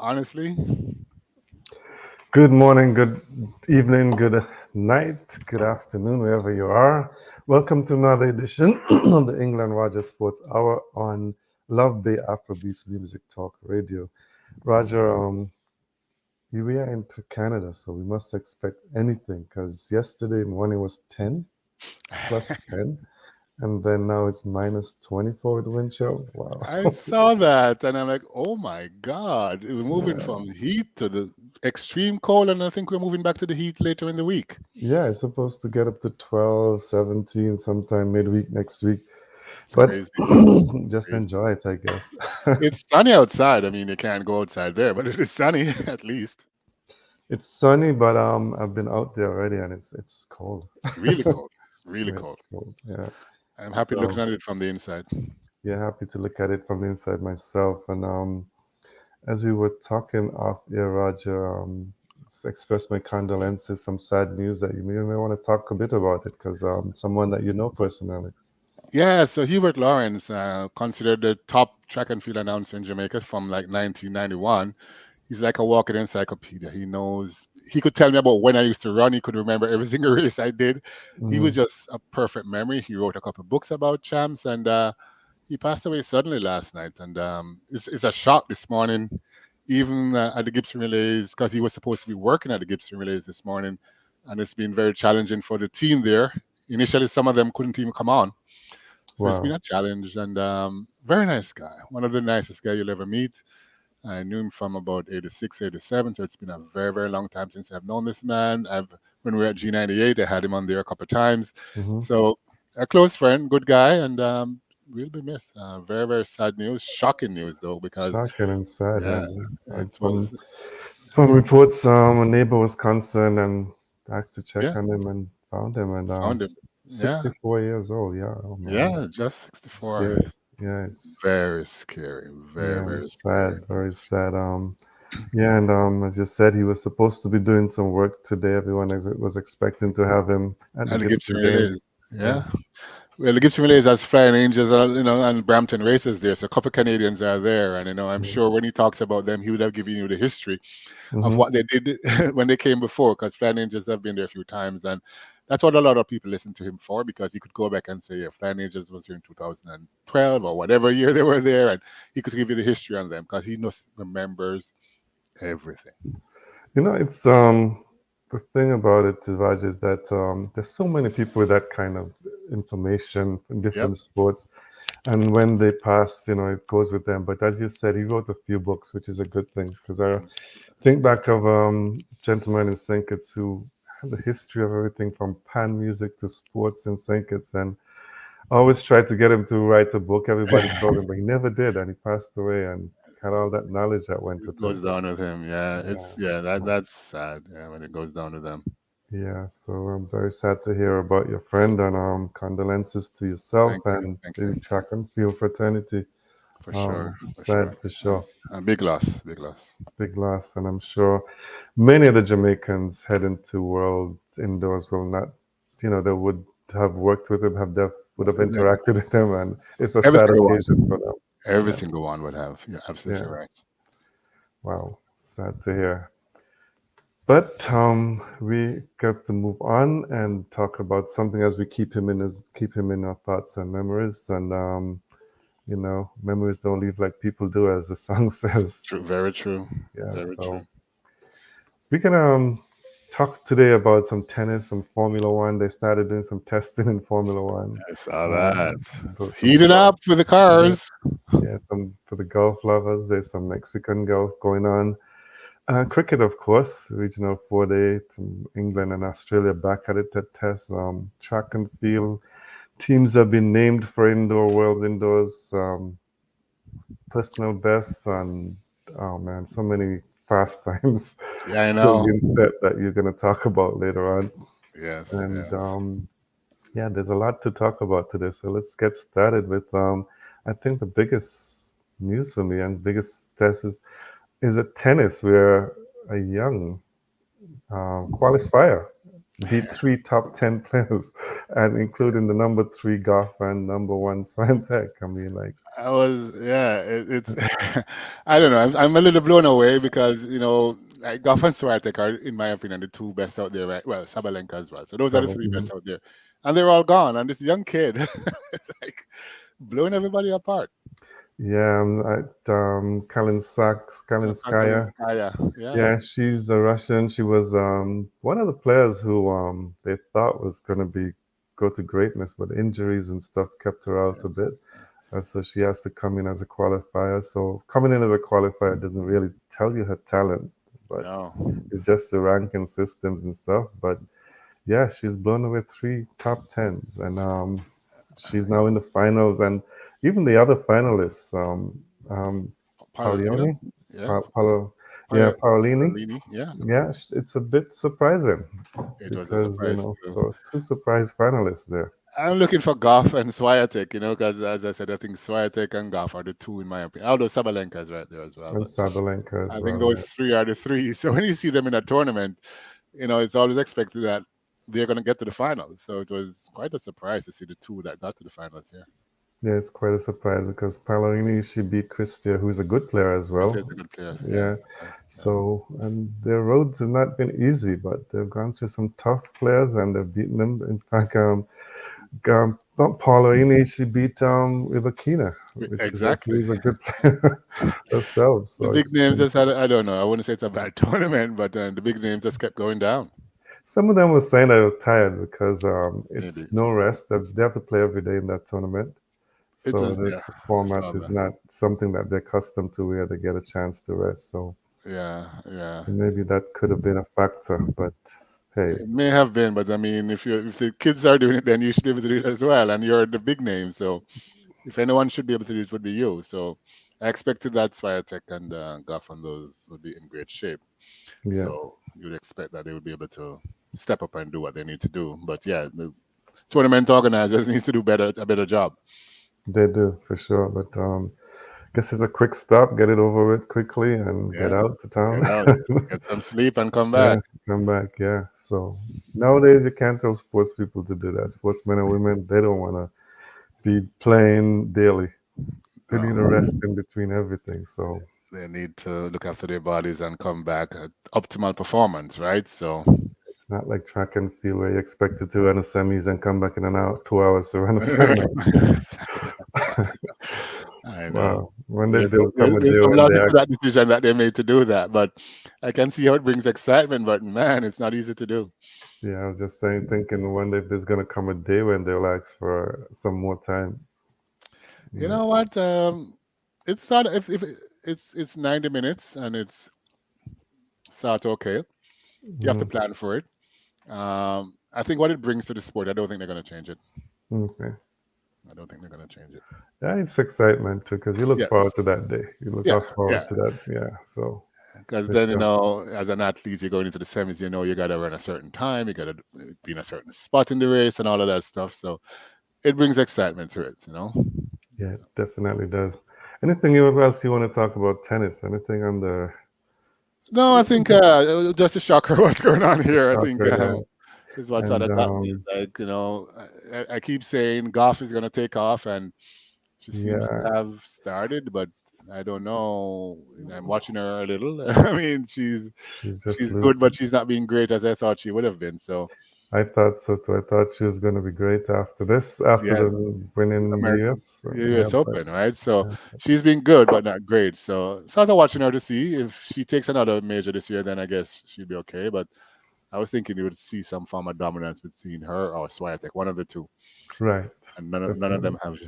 honestly. Good morning, good evening, good night, good afternoon, wherever you are. Welcome to another edition of the England Roger Sports Hour on Love Bay Afrobeats Music Talk Radio. Roger, we are into Canada, so we must expect anything because yesterday morning was 10 plus 10, and then now it's minus 24 with wind chill. Wow. I saw that and I'm like, oh my God, we're moving Yeah. from heat to the extreme cold, and I think we're moving back to the heat later in the week. Yeah, it's supposed to get up to 12, 17 sometime midweek next week. It's But crazy. just Crazy. enjoy it, I guess. It's sunny outside. I mean, you can't go outside there, but it is sunny at least. It's sunny, but I've been out there already, and it's cold. It's really cold. Really It's cold. cold. Yeah. I'm happy looking So at it from the inside. yeah, happy to look at it from the inside myself. And as we were talking off air, Roger, express my condolences. Some sad news that you may want to talk a bit about it because someone that you know personally. Yeah, so Hubert Lawrence, considered the top track and field announcer in Jamaica from like 1991. He's like a walking encyclopedia. He knows, he could tell me about when I used to run. He could remember every single race I did. He was Hmm. just a perfect memory. He wrote a couple of books about champs, and he passed away suddenly last night. And it's a shock this morning, even at the Gibson Relays, because he was supposed to be working at the Gibson Relays this morning. And it's been very challenging for the team there. Initially, some of them couldn't even come on. So it's been Wow. a challenge, and very nice guy. One of the nicest guy you'll ever meet. I knew him from about 86, 87, so it's been a very, very long time since I've known this man. When we were at G98, I had him on there a couple of times. Hmm. So a close friend, good guy, and will be missed. Very, very sad news, shocking news though, because Shocking and sad, yeah, man. it From was reports, a neighbor was concerned and asked to check yeah, on him and found him, and found him. Yeah, 64 years old. Yeah, oh man, yeah, just 64. scary. Yeah, it's Very scary, very, yeah, very it's scary. sad, very sad. Yeah, and as you said, he was supposed to be doing some work today. Everyone was expecting to have him at the And the Gibson Gibson Relays, games. Yeah. yeah. Well, the Gibson Relays has Flying Angels, and Brampton races there. So a couple of Canadians are there, and I'm Mm-hmm. sure when he talks about them, he would have given you the history of Mm-hmm. what they did when they came before, because Flying Angels have been there a few times, and that's what a lot of people listen to him for, because he could go back and say, yeah, Flying Angels was here in 2012 or whatever year they were there, and he could give you the history on them because he knows, remembers everything. It's the thing about it, Raj, is that there's so many people with that kind of information in Yep. different sports. And when they pass, it goes with them. But as you said, he wrote a few books, which is a good thing. Because I think back of gentleman in St. Kitts who had the history of everything from pan music to sports in St. Kitts. And I always tried to get him to write a book. Everybody told him, but he never did. And he passed away and had all that knowledge that went It with him. goes down with him. Yeah, Yeah. that's sad. Yeah, when it goes down to them. Yeah, so I'm very sad to hear about your friend, and condolences to yourself Thank you, and thank you. the track and field fraternity. For sure, for Sad sure. for sure. A big loss, big loss. Big loss, and I'm sure many of the Jamaicans heading to World Indoors will not, they would have worked with him, would have interacted with him, and it's a Every sad single one. occasion for them. Every Yeah, single one would have. You're absolutely yeah. right. Wow, sad to hear. But we got to move on and talk about something as we keep him in our thoughts and memories. And memories don't leave like people do, as the song says. True, very true, Yeah. very true. So we can talk today about some tennis, some Formula One. They started doing some testing in Formula One. I saw that. Um, so It's some heated golf. up with the Yeah, cars. yeah. Some for the golf lovers. There's some Mexican golf going on. Cricket, of course, regional 4-day, England and Australia back at it at test. Track and field teams have been named for indoor world indoors, personal bests, and oh man, so many fast times Yeah, I still know. being set that you're going to talk about later on. Yes, And yes. yeah, there's a lot to talk about today. So let's get started with I think the biggest news for me and biggest test is at tennis, where a young qualifier beat three top 10 players, and including the number three golf and number one Swiatek. I mean, like, I was, yeah, it's, I don't know. I'm a little blown away because, like Goff and Swiatek are, in my opinion, the two best out there, right? Well, Sabalenka as well. So those are the seven. three best out there. And they're all gone. And this young kid, it's like blowing everybody apart. Yeah, Kalinskaya. Kalinskaya, yeah. Yeah, she's a Russian. She was one of the players who they thought was going to be go to greatness, but injuries and stuff kept her out a bit. So she has to come in as a qualifier. So coming in as a qualifier doesn't really tell you her talent, but No. it's just the ranking systems and stuff. But yeah, she's blown away three top tens, and she's now in the finals. And even the other finalists, um, Palomino, Paulioni, yeah. Paulo, yeah, Paolo, Paolini. Paolini, yeah. Yeah, it's a bit surprising It was a because surprise too. so two surprise finalists there, I'm looking for Goff and Swiatek, because as I said, I think Swiatek and Goff are the two in my opinion. Although Sabalenka is right there as well, and but Sabalenka as I think well. those Yeah, three are the three. So when you see them in a tournament, it's always expected that they're going to get to the finals. So it was quite a surprise to see the two that got to the finals here. yeah, it's quite a surprise because Paolini she beat Christia, who's a good player as Chris is well. a good player. Yeah, Yeah, yeah. so and their roads have not been easy, but they've gone through some tough players and they've beaten them. In fact, not Paolini, she beat Rybakina, which is Exactly. who's a good player herself. The So big it's names been just had, I don't know, I wouldn't say it's a bad tournament, but the big names just kept going down. some of them were saying I was tired because Maybe. it's no rest. They have to play every day in that tournament. It So was, the yeah, I format saw is that. not something that they're accustomed to where they get a chance to rest. Yeah, yeah. So maybe that could have been a factor. But hey, It may have been, but I mean, if the kids are doing it, then you should be able to do it as well. And you're the big name, so if anyone should be able to do it, would be you. So I expected that Swiatek and Goff and those would be in great shape. yes, So you would expect that they would be able to step up and do what they need to do. But yeah, the tournament organizers need to do a better job. they do for sure. But guess it's a quick stop, get it over with quickly, and get Yeah, out to town. get out, get some sleep, and come Yeah, back. come back. Yeah. So nowadays you can't tell sports people to do that. Sportsmen and women, they don't want to be playing daily. They need a rest No, in between everything. So they need to look after their bodies and come back at optimal performance, right? So it's not like track and field where you're expected to run a semis and come back in an hour, 2 hours to run a final. I know. Wow. One day there'll come a There's day some when they logic to ask, that decision that they made to do that, but I can see how it brings excitement. But man, it's not easy to do. yeah, I was just saying, thinking one day there's going to come a day when they'll ask for some more time. You Yeah. know what? It's not if it's 90 minutes and it's start okay. You have to Mhm. plan for it. I think what it brings to the sport, I don't think they're going to change it. Okay. I don't think they're going to change it. Yeah, it's excitement too, because you look Yes. forward to that day. You look Yeah. out forward Yeah. to that. Yeah. So Because for then, sure. as an athlete, you're going into the semis, you got to run a certain time, you got to be in a certain spot in the race and all of that stuff. So it brings excitement to it. Yeah, it definitely does. Anything else you want to talk about tennis? Anything on the No, I think just a shocker what's going on here. I think soccer? Yeah. is what's at And the top. Is like, I keep saying golf is going to take off, and she seems yeah, to have started, but I don't know. I'm watching her a little. I mean, she's just she's good, but losing. she's not being great as I thought she would have been. So I thought so too. I thought she was going to be great after this, after yeah, the winning the American US. Yeah, US but Open, right? So yeah, she's been good, but not great. So started watching her to see if she takes another major this year, then I guess she'll be okay. But I was thinking you would see some form of dominance between her or Swiatek, one of the two, right. and none of Definitely them have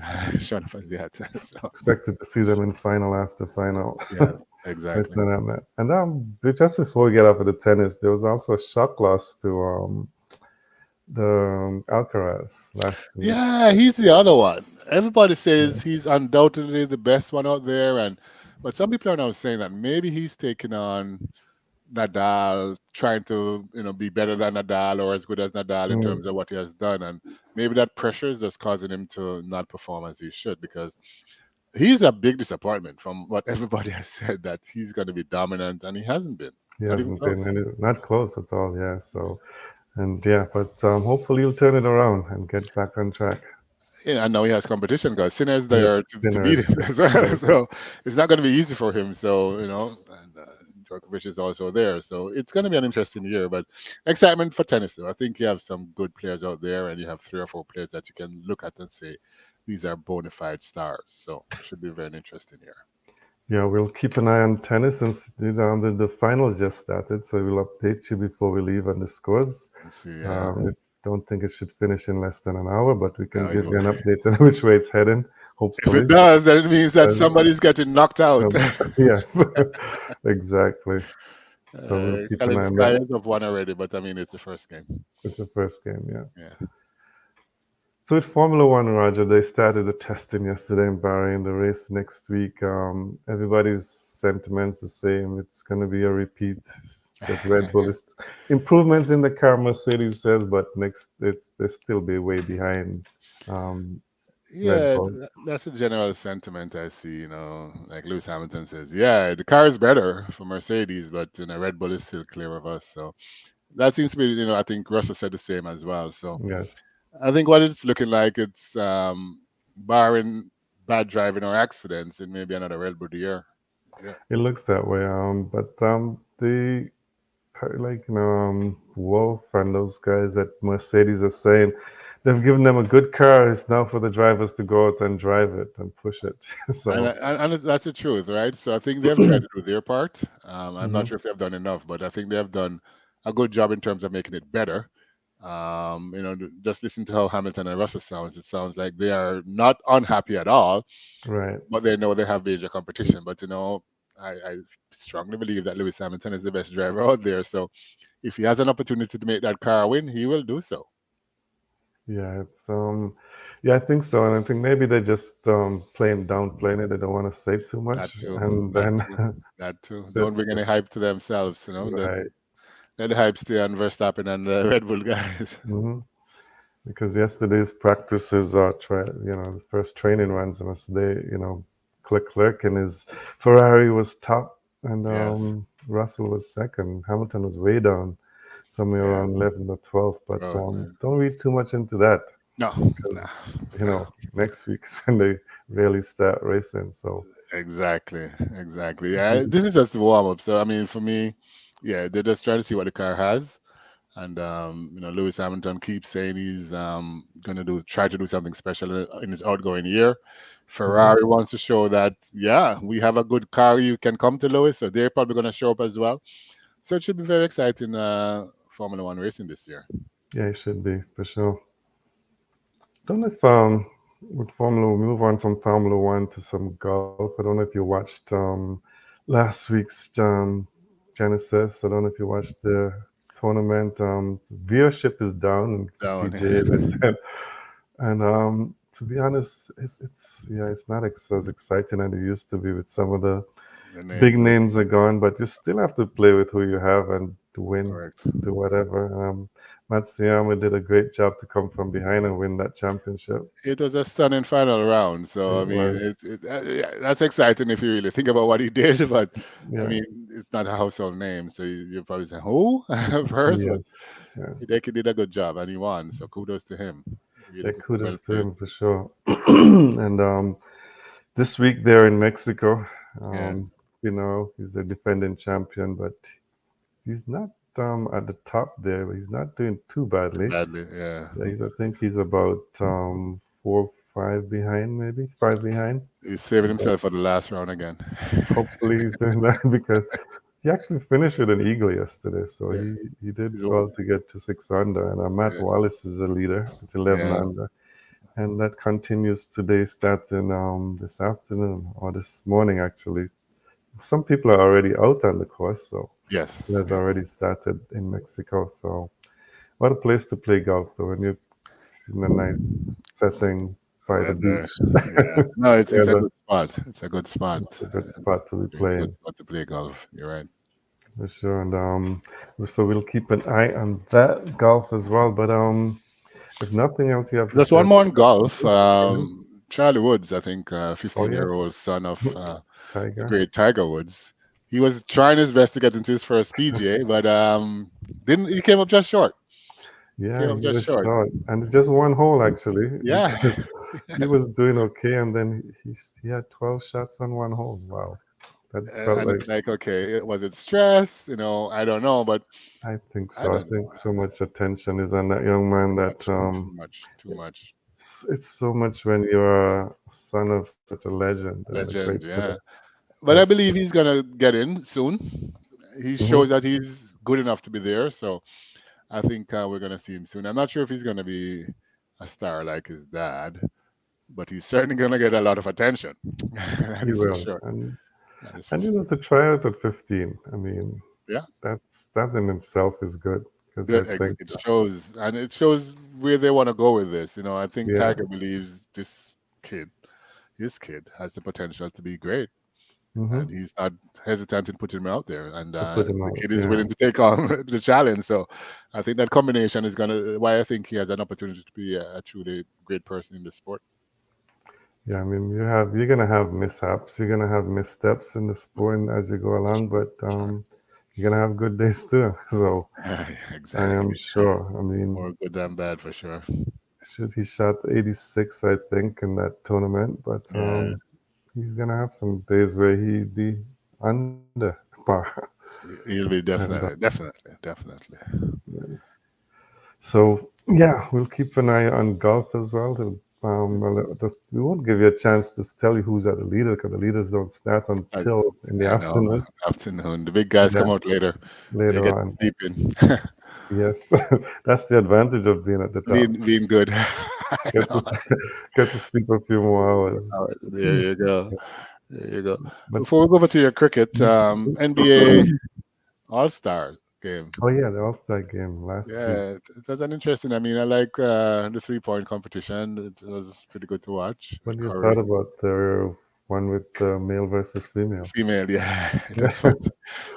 shown up as yet. So expected to see them in final after final. yeah, exactly. Listen on that. And just before we get off of the tennis, there was also a shock loss to the Alcaraz last week. Yeah, he's the other one. Everybody Yeah. says he's undoubtedly the best one out there, and but some people are now saying that maybe he's taking on Nadal, trying to be better than Nadal or as good as Nadal in Mm, terms of what he has done, and maybe that pressure is just causing him to not perform as he should because he's a big disappointment from what everybody has said that he's going to be dominant, and he hasn't been, he not even hasn't been close. not close at all. Yeah. So And yeah, but hopefully he'll turn it around and get back on track. Yeah, I know he has competition because Sinner's Yes, there to beat Sinners. him as well. Yes, So it's not going to be easy for him. So, and Djokovic is also there. So it's going to be an interesting year. But excitement for tennis, though. I think you have some good players out there, and you have three or four players that you can look at and say, these are bona fide stars. So it should be a very interesting year. yeah, we'll keep an eye on tennis since the finals just started, so we'll update you before we leave on the scores. Let's see. I don't think it should finish in less than an hour, but we can No, it give will. you an update on which way it's heading, If it hopefully. does, then it means that And, somebody's getting knocked out. yes, exactly. So we'll keep an eye on that. Kalinskaya have won already, but I mean, it's the first game. It's the first game, yeah. Yeah. So with Formula One, Roger, they started the testing yesterday in Bahrain. The race next week. Everybody's sentiments the same. It's going to be a repeat. Just Red Bull is improvements in the car. Mercedes says, but next it's they still be way behind um, Red Yeah, Bull. that's a general sentiment I see. Like Lewis Hamilton says, yeah, the car is better for Mercedes, but Red Bull is still clear of us. So that seems to be, I think Russell said the same as well. So Yes, I think what it's looking like, it's barring bad driving or accidents, it may be another Red Bull year. Yeah, it looks that way. But the like Wolf and those guys at Mercedes are saying they've given them a good car. It's now for the drivers to go out and drive it and push it. and, So that's the truth, right? So I think they've tried to do their part. I'm not mhm, sure if they've done enough, but I think they have done a good job in terms of making it better. Just listen to how Hamilton and Russell sounds. It sounds like they are not unhappy at all, right. but they know they have major competition. But I strongly believe that Lewis Hamilton is the best driver out there. So if he has an opportunity to make that car win, he will do so. Yeah, it's yeah, I think so, and I think maybe they're just playing downplaying it. They don't want to say too That much, too. and That then too. That too. that, Don't bring any hype to themselves. right. Let the hype stay on Verstappen and the Red Bull guys. Hmm. Because yesterday's practices are the first training runs, and yesterday, Leclerc and his Ferrari was top, and Yes. Russell was second. Hamilton was way down, somewhere Yeah. around 11th or 12th. But Oh, don't read too much into that no. No. because next week's when they really start racing. So Exactly, exactly. Yeah, this is just the warm up. So I mean, for me, yeah, they're just trying to see what the car has, and Lewis Hamilton keeps saying he's gonna try to do something special in his outgoing year. mhm. Ferrari wants to show that yeah, we have a good car. You can come to Lewis, so they're probably gonna show up as well. So it should be very exciting Formula One racing this year. Yeah, it should be for sure. Don't know if with Formula we move on from Formula One to some golf. I don't know if you watched last week's Genesis. I don't know if you watched the tournament. Viewership is down in Down, PGA. They said, and to be honest, it's not as exciting as it used to be with some of the the big names, names are gone, but you still have to play with who you have and to win, correct. do whatever. Matsuyama did a great job to come from behind and win that championship. It was a stunning final round. So I It mean, was, yeah, that's exciting if you really think about what he did. But I yeah, mean, it's not a household name, so you probably say who first. But yes, yeah. Hideki did a good job and he won. So kudos to him. Yeah, Really well kudos to played. him for sure. And this week they're in Mexico. Yeah, Um, he's the defending champion, but he's not at the top there. But he's not doing too badly. badly. Yeah, I think he's about 4, 5 behind, maybe 5 behind. he's saving But himself for the last round again. hopefully he's doing that because he actually finished with an eagle yesterday, so Yeah, he did he's, well to get to 6 under. And Matt yeah, Wallace is the leader with 11 yeah. under, and that continues today, starting this afternoon or this morning actually. Some people are already out on the course, so Yes, it has yeah. already started in Mexico. So what a place to play golf though when you're in a nice setting by the Weather. beach. Yeah. No, it's Yeah, a good spot. It's a good spot. it's a good spot to be It's a good playing. spot to play golf. You're right. For sure, and so we'll keep an eye on that golf as well. But if nothing else, you have to Just share one more about on golf. golf. Mhm. Charlie Woods, I think, Oh yes, 15-year-old son of the Tiger. great Tiger Woods. He was trying his best to get into his first PGA, but didn't. He came up just short. Yeah, Came up he just was short. short, and just one hole actually, Yeah. because he was doing okay, and then he had 12 shots on one hole. Wow, that felt And like. it's like, okay, was it stress? I don't know, but I think I so. I don't know. think so much attention is on that young man that Too much, too much. it's so much when you're a son of such a legend and a great Legend, player. yeah. But That, I believe he's gonna get in soon. He mhm, shows that he's good enough to be there, so I think we're gonna see him soon. I'm not sure if he's gonna be a star like his dad, but he's certainly gonna get a lot of attention. That he is for will. sure. That is for And you know, sure. to try out at 15, I mean, Yeah. that in itself is good because I Good. think, It shows, and it shows where they want to go with this. I think yeah, Tiger believes kid, his kid, has the potential to be great, hmm and he's not hesitant in putting him out there. And to put him the out. kid is Yeah, willing to take on the challenge. So I think that combination is gonna why I think he has an opportunity to be a truly great person in the sport. yeah. I mean, you're gonna have mishaps, you're gonna have missteps in the sport and as you go For along, sure. but For sure. you're gonna have good days too. So I am Exactly. sure. I mean, More good than bad for sure. he shot 86, I think, in that tournament, but Yeah. he's gonna have some days where he'd be under par. He'll be And definitely. so, yeah, we'll keep an eye on golf as well. We won't give you a chance to tell you who's at the leader because the leaders don't start I, until in the I know. afternoon. Afternoon. The big guys Yeah, come out later. They later get on. to sleep in. Yes, that's the advantage of being at the top. Being good. I Get to know. get to sleep a few more hours. There you go. There you go. But Before we go over to your cricket, NBA All Star game. oh yeah, the All-Star game last week. Yeah, it was an interesting. I like the 3-point competition. It was pretty good to watch What with do you thought Curry. about the one with male versus female? Female, yeah, it was fun.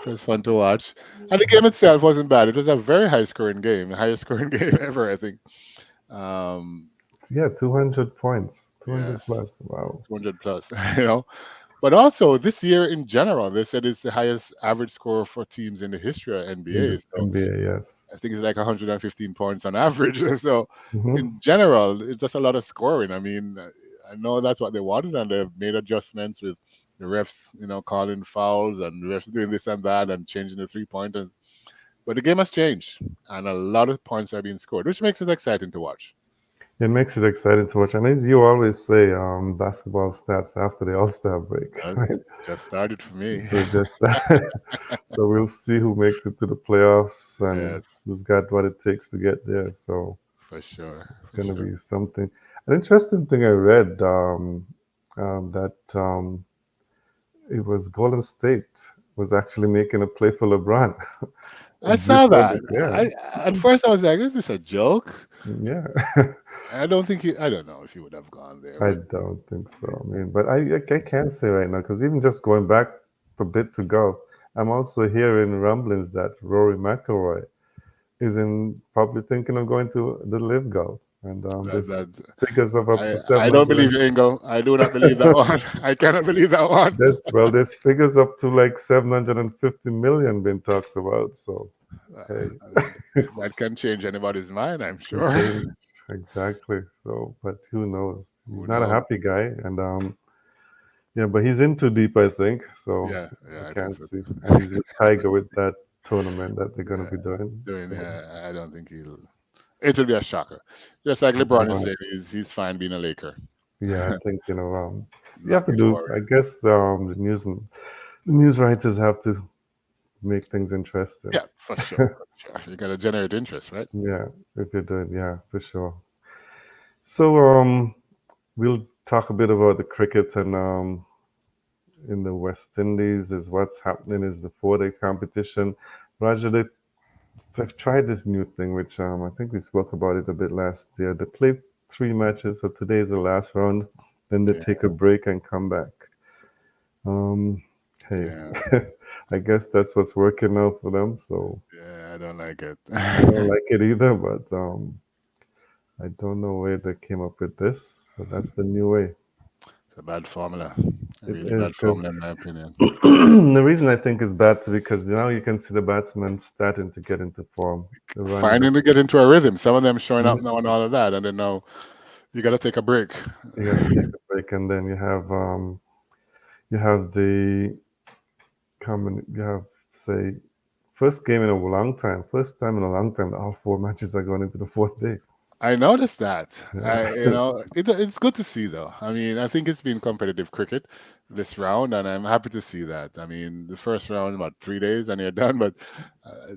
It was fun to watch, and the game itself wasn't bad. It was a very high scoring game, the highest scoring game ever, I think. Um, Yeah, 200 points, 200 yes, plus. Wow. 200 plus, you know. But also this year in general, they said it's the highest average score for teams in the history of In NBA. the So NBA, yes. I think it's like 115 points on average. So Hmm. in general, it's just a lot of scoring. I know that's what they wanted, and they've made adjustments with the refs, calling fouls and the refs doing this and that and changing the 3 pointers. But the game has changed, and a lot of points are being scored, which makes it exciting to watch. It makes it exciting to watch. And as you always say, basketball stats after the All-Star break, Uh, right? just started for me. So just so we'll see who makes it to the playoffs and Yes, who's got what it takes to get there. So for sure, it's for going to sure. be something. An interesting thing I read that it was Golden State was actually making a play for LeBron I saw before that. the yeah. At first I was like, "Is this a joke?" Yeah, I don't think he. I don't know if he would have gone there, I but don't think so. I mean, but I can't say right now because even just going back a bit to golf, I'm also hearing rumblings that Rory McIlroy is in probably thinking of going to the Live Golf, and that, this that figures of up to I don't 700. believe you, Ingle. I do not believe that one. I cannot believe that one. There's figures up to like 750 million being talked about. So hey, That can change anybody's mind, I'm it sure. can exactly. So, but who knows? He's Who not a knows? happy guy, and yeah, but he's in too deep, I think. So Yeah, I yeah, I think can't so see. too. And he's with Tiger with that tournament that they're gonna Yeah, be doing. So I don't think he'll. It will be a shocker. Just like LeBron is LeBron, saying, he's fine being a Laker. yeah, I think you have Not to do. before. I guess the news writers have to make things interesting. Yeah, for sure, for sure. You got to generate interest, right? Yeah, if you're doing, yeah, for sure. So we'll talk a bit about the cricket and in the West Indies is what's happening is the 4-day competition. Roger, they've tried this new thing, which I think we spoke about it a bit last year. They play 3 matches, so today is the last round. Then they Yeah, take a break and come back. Um, hey, yeah, I guess that's what's working now for them. So yeah. I don't like it. I don't like it either, but I don't know where they came up with this, but that's the new way. It's a bad formula. A It really is bad because formula, in my opinion. the reason I think is bad is because now you can see the batsmen starting to get into form. The runs Finding is to get into a rhythm. Some of them showing up now and all of that, and then now you got to take a break. you got to take a break, and then you have the common you have say first game in a long time, first time in a long time that all four matches are going into the fourth day. I noticed that. Yeah. It's good to see though. I mean, I think it's been competitive cricket this round, and I'm happy to see that. I mean, the first round about 3 days and you're done, but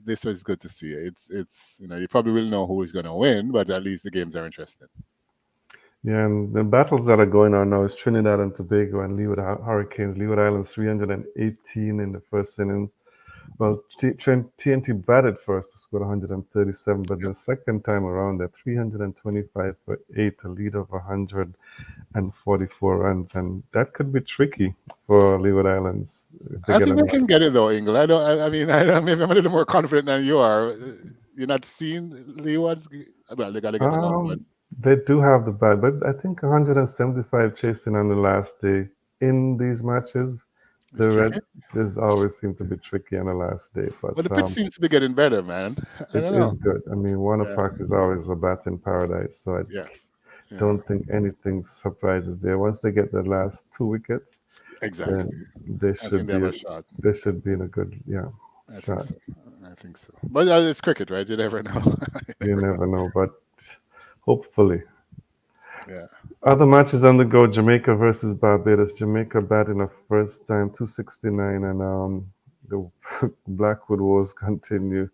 this was good to see. It's you probably will know who is going to win, but at least the games are interesting. Yeah, and the battles that are going on now is Trinidad and Tobago and Leeward Hurricanes. Leeward Islands 318 in the first innings. Well, TNT batted first to score 137, but the second time around, they're 325 for 8, a lead of 144 runs, and that could be tricky for Leeward Islands if they I get think they another. can get it though, Ingle. I don't. I mean, I don't, maybe I'm a little more confident than you are. You're not seeing Leeward's. Well, they got to get another one. Um, they do have the bat, but I think 175 chasing on the last day in these matches. It's The red tricky, this always seem to be tricky on the last day, but but the pitch seems to be getting better, man. I it don't know. is good. I mean, Warner Yeah, Park is always a bat in paradise, so I yeah, yeah. don't think anything surprises there. Once they get the last 2 wickets, then Exactly. they I think should they have be a shot. they should be in a good I think shot. so. I think so. But it's cricket, right? You never know. You You never know. never know, but hopefully. Yeah. Other matches on the go: Jamaica versus Barbados. Jamaica batting the first time 269, and the Blackwood Wars continue.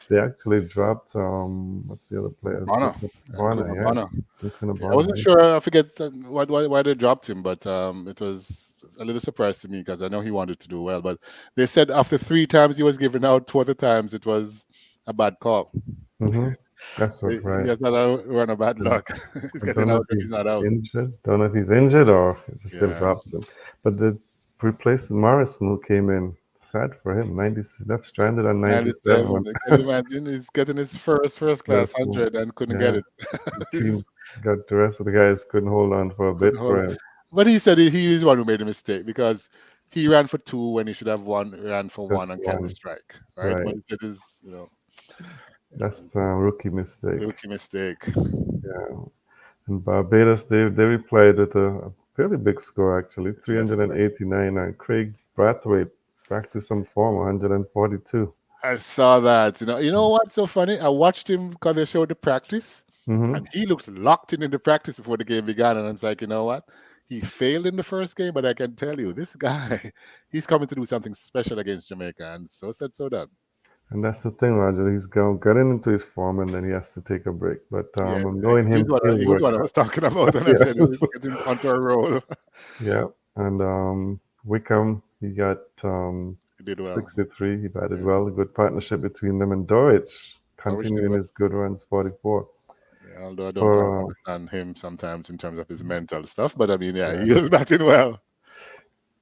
They actually dropped what's the other players? Bonner. Bonner, Nkuna yeah. Bonner. Including I Bonner, wasn't yeah. sure. I forget why they dropped him, but it was a little surprise to me because I know he wanted to do well. But they said after 3 times he was given out, 2 other times it was a bad call. Mm-hmm. That's He right. has not a run of bad And luck. He's I getting don't know out if when he's he's not out. injured. Don't know if he's injured or if they've Yeah. dropped him. But they replaced Morrison, who came in. Sad for him. 90 left stranded on 97. 97. Can you imagine? He's getting his first class First one. 100 and couldn't get Yeah. it. The He's teams got the rest of the guys couldn't hold on for a couldn't bit hold for it. him. But he said he is the one who made a mistake because he ran for two when he should have ran for one Just and kept the one. strike, right? Right. But it is, That's a rookie mistake. rookie mistake. Yeah. And Barbados, they replied with a fairly big score actually, Yes, sir. 389. And Craig Brathwaite back to some form, 142. I saw that. You know what's so funny? I watched him because they showed the practice, Mm-hmm. and he looked locked in the practice before the game began. And I was like, you know what? He failed in the first game, but I can tell you, this guy, he's coming to do something special against Jamaica, and so said, so done. And that's the thing, Roger. He's getting into his form, and then he has to take a break. But Yes, knowing he's him, what he'll he was work what I out. was talking about, and I Yeah, said he's getting onto a roll. yeah. And Wickham, he got He did well. 63. He batted Yeah, well. A good partnership between them. And Dorich Norwich did continuing well. his good runs, 44. Yeah, although I don't For understand him sometimes in terms of his mental stuff, but I mean, yeah, he was batting well.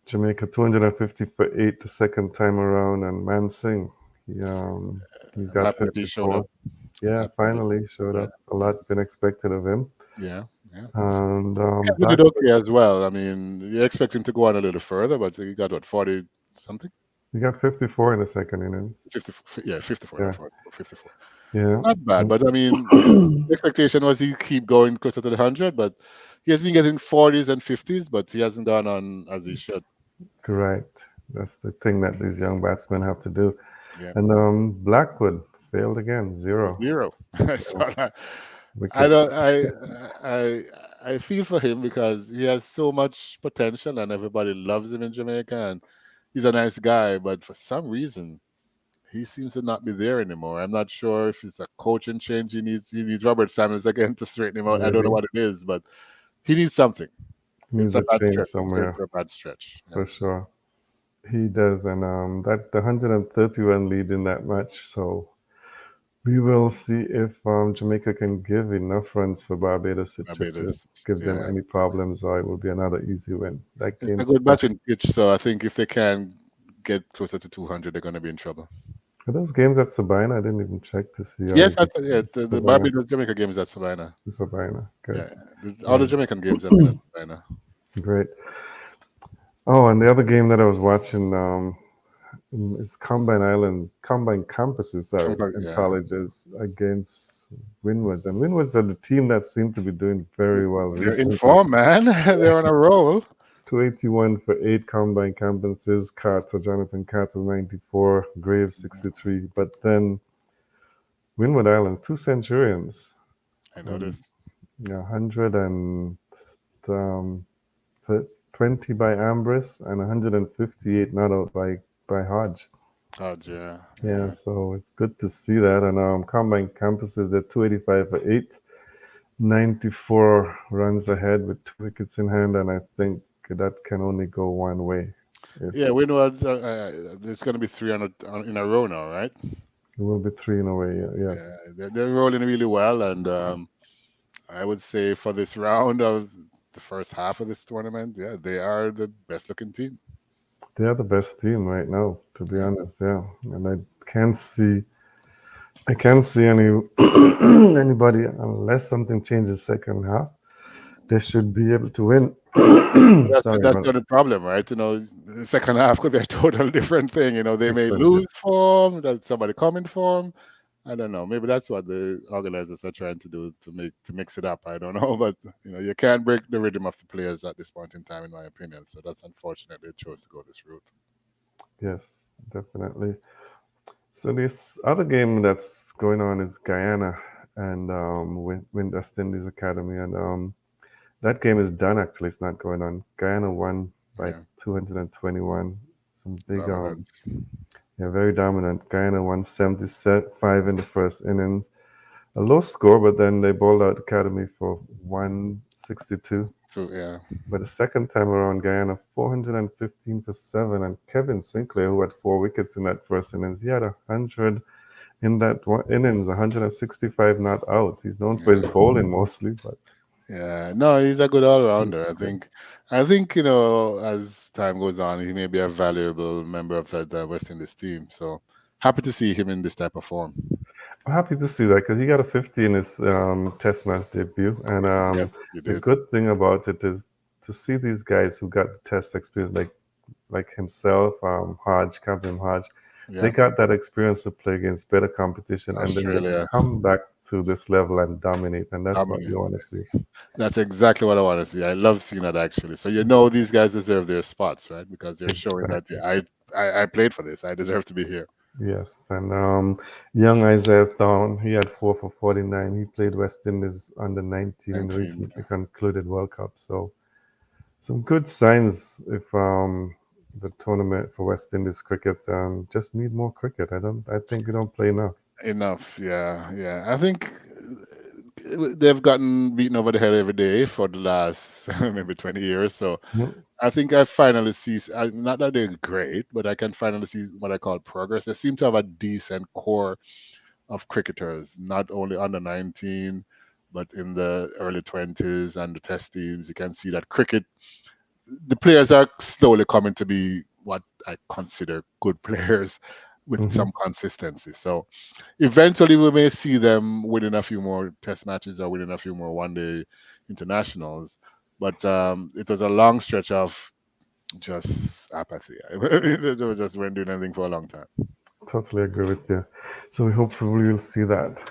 Jamaica 250 for 8 the second time around, and Mansing he I'm got happy that he showed 54. up. Yeah, Happy that finally showed yeah, up. A lot been expected of him. yeah, yeah. And Kevin did Blackwood, okay as well. I mean, you expect him to go on a little further, but he got what 40 something, he got 54 in the second innings. 50, yeah, 54, Yeah, not 40, 54. yeah. Not bad, And but I mean, the expectation was he keep going closer to the 100, but he has been getting 40s and 50s, but he hasn't gone on as he should. correct. That's the thing that these young batsmen have to do. Yeah, And Blackwood failed again, 0 zero. I yeah, saw that. I wickets. don't. I I feel for him because he has so much potential and everybody loves him in Jamaica and he's a nice guy, but for some reason he seems to not be there anymore. I'm not sure if it's a coaching change he needs Robert Samuels again to straighten him out. I don't know Maybe what it is, but he needs something. It's needs a a bad change stretch. He's going somewhere through a bad stretch. Yeah. for sure. He does, and that the 130 run lead in that match. So we will see if Jamaica can give enough runs for Barbados to Barbados. give them Yeah. any problems, or it will be another easy win. That It's a game's good tough. batting pitch, so I think if they can get closer to 200, they're going to be in trouble. Are those games at Sabina? I didn't even check to see all the Yes, games. yeah, it's the Sabina, Barbados Jamaica games at Savannah. Sabina. Good. Yeah, all Yeah. the Jamaican games have been at Savannah. Great. Oh, and the other game that I was watching is Combine Island, Combine Campuses, sorry, in Yeah, colleges against Winwoods. And Winwoods are the team that seem to be doing very well they're in recently. form, man. They're on a roll. 281 for eight combine campuses. Carter, Jonathan Carter, 94. Graves, 63. But then Windward Island, two Centurions. I Um, noticed. yeah, 100 and um, 20 by Ambrose and 158 not out by Hodge. Oh, yeah, Yeah, yeah. so it's good to see that. And combine campuses at 285 for eight. 94 runs ahead with two wickets in hand, and I think that can only go one way. If Yeah, Winward's, it's going to be 300 in a row now, right? it will be three in a way, Yeah, yes. they're rolling really well. And I would say for this round of the first half of this tournament, yeah, they are the best looking team. They are the best team right now, to be Yeah. honest. Yeah, and I can't see any anybody unless something changes second half. They should be able to win. Sorry That's about the only problem, right? The second half could be a total different thing. They may different. Yeah. lose form, that somebody come in form. I don't know. Maybe that's what the organizers are trying to do to mix it up. I don't know, but you can't break the rhythm of the players at this point in time, in my opinion. So that's unfortunate they chose to go this route. Yes, definitely. So this other game that's going on is Guyana and West Indies Academy, and that game is done. Actually, it's not going on. Guyana won by Yeah, 221. Some big dominant. yeah, very dominant. Guyana won 75 in the first innings. A low score, but then they bowled out Academy for 162. So yeah, But the second time around, Guyana 415 for seven, and Kevin Sinclair, who had four wickets in that first innings, he had 100 in that one innings, 165 not out. He's known for his yeah, bowling mostly, but yeah. No, he's a good all rounder. I think as time goes on, he may be a valuable member of that West Indies team. So happy to see him in this type of form. I'm happy to see that because he got a 50 in his Test match debut. And Yep, you the did. good thing about it is to see these guys who got the Test experience, like himself, Hodge, Captain Hodge, they Yeah, got that experience to play against better competition, and then they Australia come back to this level and dominate, and that's what dominant. you want to see. That's exactly what I want to see. I love seeing that actually. So these guys deserve their spots, right? Because they're showing that Exactly. yeah, I played for this. I deserve to be here. Yes, and young Isaiah Thorne, he had 4 for 49. He played West Indies under 19 in the 19. recently concluded World Cup. So some good signs if the tournament for West Indies cricket just need more cricket. I think we don't play enough. Enough. Yeah, yeah. I think they've gotten beaten over the head every day for the last maybe 20 years. So Mhm. I think I finally see, not that they're great, but I can finally see what I call progress. They seem to have a decent core of cricketers, not only under 19, but in the early 20s and the test teams. You can see that the players are slowly coming to be what I consider good players with Mhm. some consistency. So eventually we may see them winning a few more test matches or winning a few more one day internationals. But it was a long stretch of just apathy. They just weren't doing anything for a long time. Totally agree with you. So we hopefully will see that.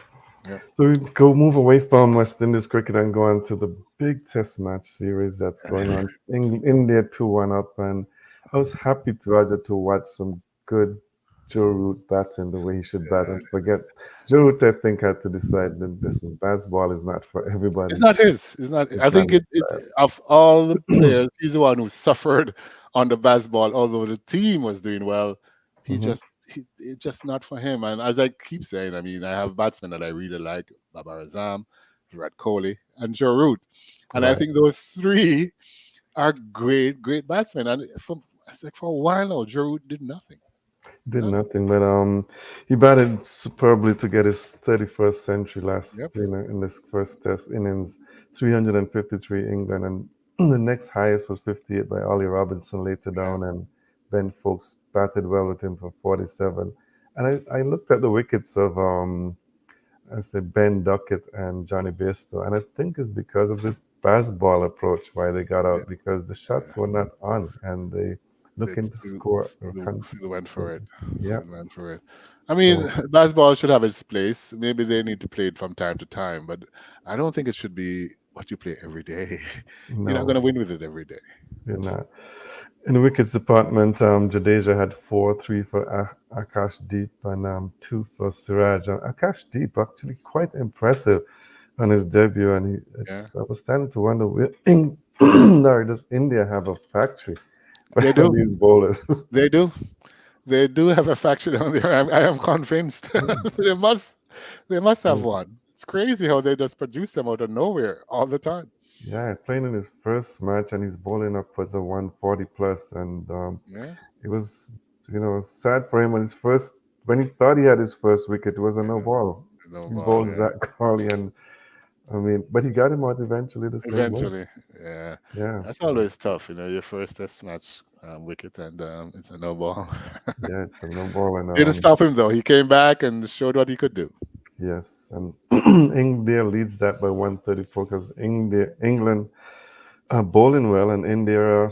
Yep. So we go move away from West Indies cricket and go on to the big Test match series that's going on. India 2-1 up, and I was happy to Roger to watch some good Joe Root batting the way he should bat and forget. Joe Root, I think, had to decide that listen, baseball is not for It's everybody. not his. It's not. It's I not think his it style. of all the players, he's the one who suffered on the baseball. Although the team was doing well, Hmm. it's just not for him. And as I keep saying, I mean, I have batsmen that I really like: Babar Azam, Virat Kohli, and Joe Root, and I Right. think those three are great, great batsmen. And it's like for a while now, Joe Root did nothing. Did Nothing. nothing, but he batted superbly to get his 31st century last Yep. in this first Test innings, 353 England, and the next highest was 58 by Ollie Robinson later Yeah. down, and Ben Folks batted well with him for 47. And I looked at the wickets of I said Ben Duckett and Johnny Bairstow, and I think it's because of this basketball approach why they got Yeah, out because the yeah. shots were not on and they They looking to still, score still went for it. consistently. Yeah. Still went for it. I mean, So basketball should have its place. Maybe they need to play it from time to time, but I don't think it should be what you play every day. You're not going no, to win with it every day. you're not. In the wickets department, Jadeja had 4, 3 for Akash Deep and 2 for Siraj. Akash Deep actually quite impressive on his debut, and Yeah, I was starting to wonder, no, does India have a factory they for do. these bowlers? They do. They do have a factory down there. I am convinced. they must. They must have one. It's crazy how they just produce them out of nowhere all the time. Yeah, playing in his first match, and he's bowling upwards of 140 plus, and Yeah. it was, sad for him when he thought he had his first wicket, it was a no Yeah. ball. No He ball. bowled Yeah. Zach Colley, and I mean, but he got him out eventually the same way. Eventually. Yeah. Yeah, That's so always tough. Your first test match wicket and it's a no ball. yeah, it's a no ball, and Didn't stop him though. He came back and showed what he could do. yes, and India leads that by 134 because England are bowling well, and India are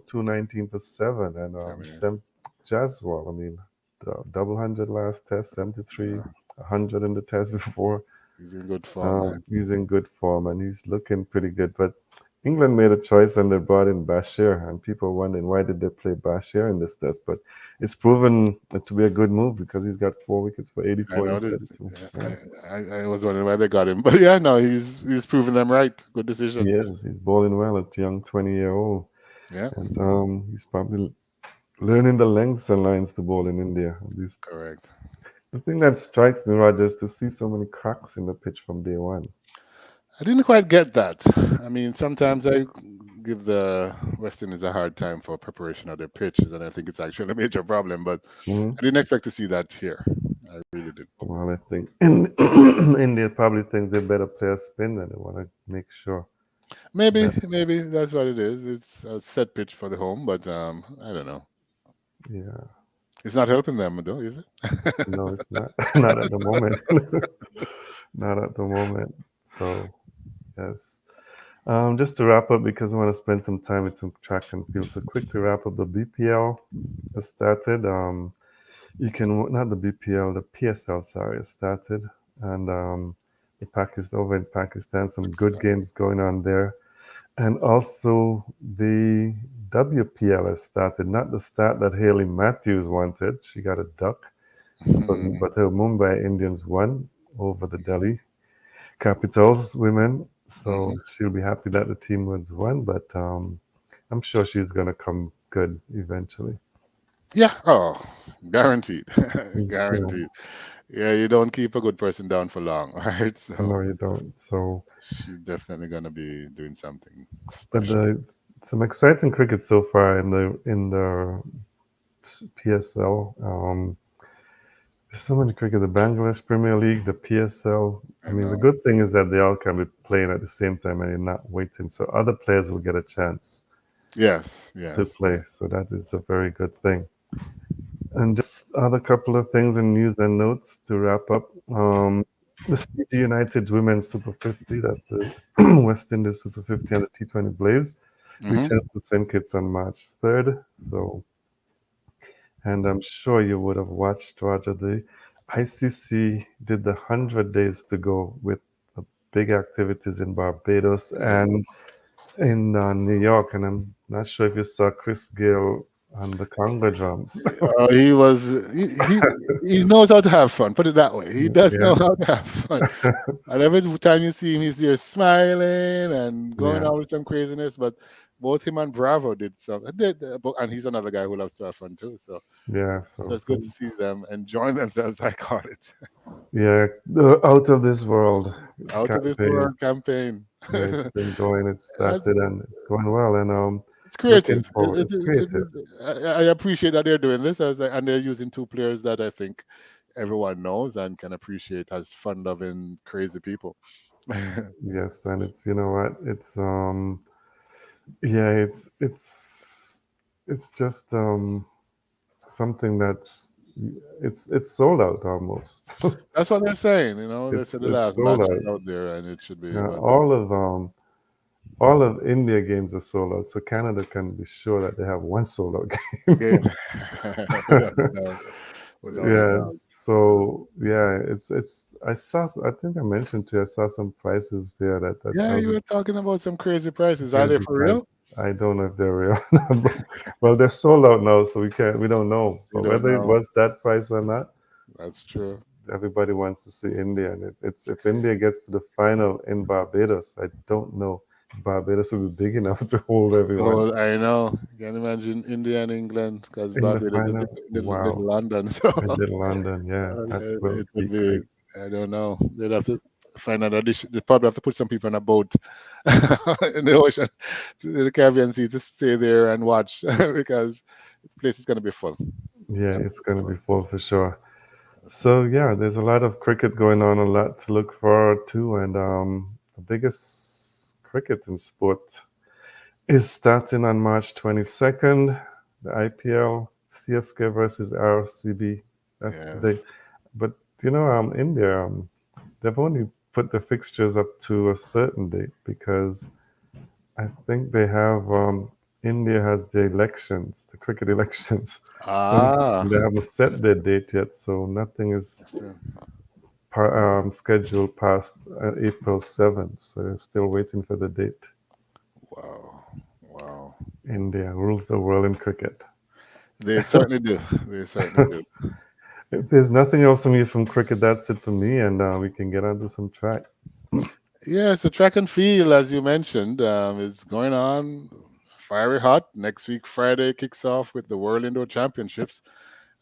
219 for 7, and I mean, Jaswal, I mean, double hundred last test, 73, yeah, 100 in the test before. he's in good form, man. He's in good form and he's looking pretty good. But England made a choice and they brought in Bashir, and people wondering why did they play Bashir in this test? But it's proven to be a good move because he's got 4 wickets for I 84 noticed. instead of two. Yeah, Yeah, I was wondering why they got him, but yeah, no, he's proven them right. Good decision. he is. He's bowling well at young 20-year-old, Yeah, and he's probably learning the lengths and lines to bowl in India. correct. The thing that strikes me, Roger, is to see so many cracks in the pitch from day one. I didn't quite get that. I mean, sometimes I give the West Indies a hard time for preparation of their pitches, and I think it's actually a major problem. But Mhm. I didn't expect to see that here. I really didn't. Well, I think India probably think they better play a spin and they want to make sure Maybe, that, maybe that's what it is. It's a set pitch for the home, but I don't know. yeah, It's not helping them, though, is it? no, it's not, not at the moment, not at the moment. So, yes. Just to wrap up, because I want to spend some time with some track and field. So, quick to wrap up, the BPL has started. You can, not the BPL, the PSL, sorry, has started. And the Pakistan, over in Pakistan, some good Pakistan. games going on there. And also the WPL has started, not the start that Haley Matthews wanted. She got a duck, but her Mumbai Indians won over the Delhi Capitals women. So Mhm. she'll be happy that the team was won, but I'm sure she's going to come good eventually. Yeah. Oh, guaranteed. Yeah, Guaranteed. Yeah, you don't keep a good person down for long, right? So no, you don't. So, she's definitely gonna be doing something but special. some exciting cricket so far in the PSL. There's so many cricket. The Bangladesh Premier League, the PSL. I I mean, the know. good thing is that they all can be playing at the same time, and you're not waiting. So other players will get a chance Yes, to yes, play. yes. So that is a very good thing. And just other couple of things in news and notes to wrap up. The CG United Women's Super 50, that's the West Indies Super 50 and the T20 Blaze, returns Hmm. to St. Kitts on March 3rd. So, and I'm sure you would have watched, Roger, the ICC did the 100 days to go with the big activities in Barbados and in New York. And I'm not sure if you saw Chris Gale on the Congo drums. He was he he knows how to have fun. Put it that way. He does Yeah, know how to have fun. And every time you see him, he's there smiling and going yeah, on with some craziness. But both him and Bravo did some. And he's another guy who loves to have fun too. So yeah. So that's good to see them enjoying themselves. I call it yeah, the Out of This World out of this campaign. world campaign. Yeah, it's been going. It That's- started and it's going well. And it's looking creative. forward. It's creative. I appreciate that they're doing this, and they're using two players that I think everyone knows and can appreciate as fun-loving, crazy people. Yes, and it's, you know what? It's yeah, it's just something that's it's sold out almost. That's what they're saying. They said the It's last sold batch is out. out there, and it should be. But All of all of India games are sold out, so Canada can be sure that they have one sold out game. Game. Without a doubt. Without a Yeah, doubt. so yeah, it's I think I mentioned to you, I saw some prices there that Yeah, tells you me were talking about some crazy prices. Are they crazy for price. real? I don't know if they're real. But- well, they're sold out now, so we don't know. You But don't whether it know. was that price or not, That's true. everybody wants to see India, and it's if India gets to the final in Barbados, I don't know if Barbados will be big enough to hold everyone Oh, I know. You can imagine India and England because in the Barbados is final. little Wow, London, so in London, yeah, that will it be would be. crazy. I don't know. They'd have to find an addition. They'd probably have to put some people on a boat in the ocean to the Caribbean Sea to stay there and watch because the place is going to be full. Yeah, Gonna it's be going to full. be full for sure. So Definitely. yeah, there's a lot of cricket going on, a lot to look forward to, and the biggest cricket in sport is starting on March 22nd. The IPL, CSK versus RCB. That's the Yes. day. But India, they've only put the fixtures up to a certain date because I think they have India has the elections, the cricket elections, so Ah. they haven't set their date yet. So nothing is scheduled past April 7th. So they're still waiting for the date. Wow. Wow. India rules the world in cricket. They certainly do. They certainly do. If there's nothing else from you from cricket, that's it for me, and we can get on to some track. Yeah, so track and field, as you mentioned, is going on fiery hot. Next week, Friday, kicks off with the World Indoor Championships.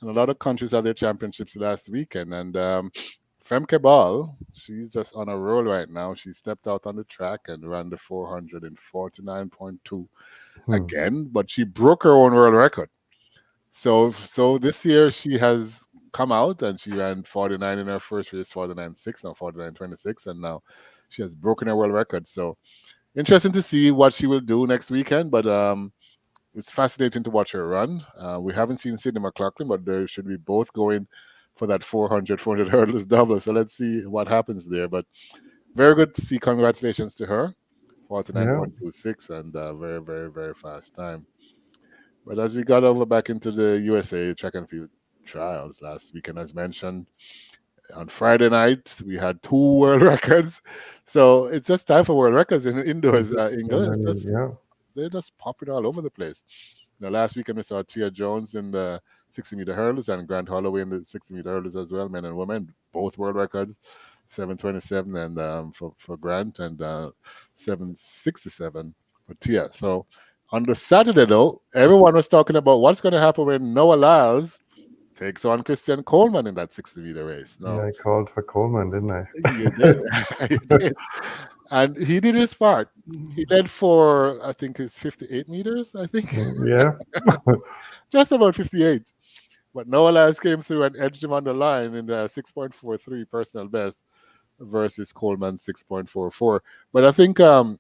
And a lot of countries had their championships last weekend. And Femke Ball, she's just on a roll right now. She stepped out on the track and ran the 449.2 Hmm. again, but she broke her own world record. So this year she has come out and she ran 49 in her first race, 49.6, now 49.26, and now she has broken her world record. So interesting to see what she will do next weekend, but it's fascinating to watch her run. We haven't seen Sydney McLaughlin, but they should be both going for that 400 hurdles double. So let's see what happens there. But very good to see. Congratulations to her. Yeah, 49.26 and very, very, very fast time. But as we got over back into the USA track and field trials last weekend, as mentioned, on Friday night we had two world records. So it's just time for world records in indoors. so England, it's many. just Yeah, they're just popping all over the place. Last weekend we saw Tia Jones in the 60-meter hurdles and Grant Holloway in the 60-meter hurdles as well, men and women, both world records, 7:27 and for Grant and 7:67 for Tia. So on the Saturday though, everyone was talking about what's going to happen when Noah Lyles takes on Christian Coleman in that 60-meter race. yeah. Now I called for Coleman, didn't I? you did, you did, and he did his part. He led for I think it's 58 meters. I think Yeah, just about 58. But Noah Lyles came through and edged him on the line in the 6.43 personal best versus Coleman's 6.44. But I think I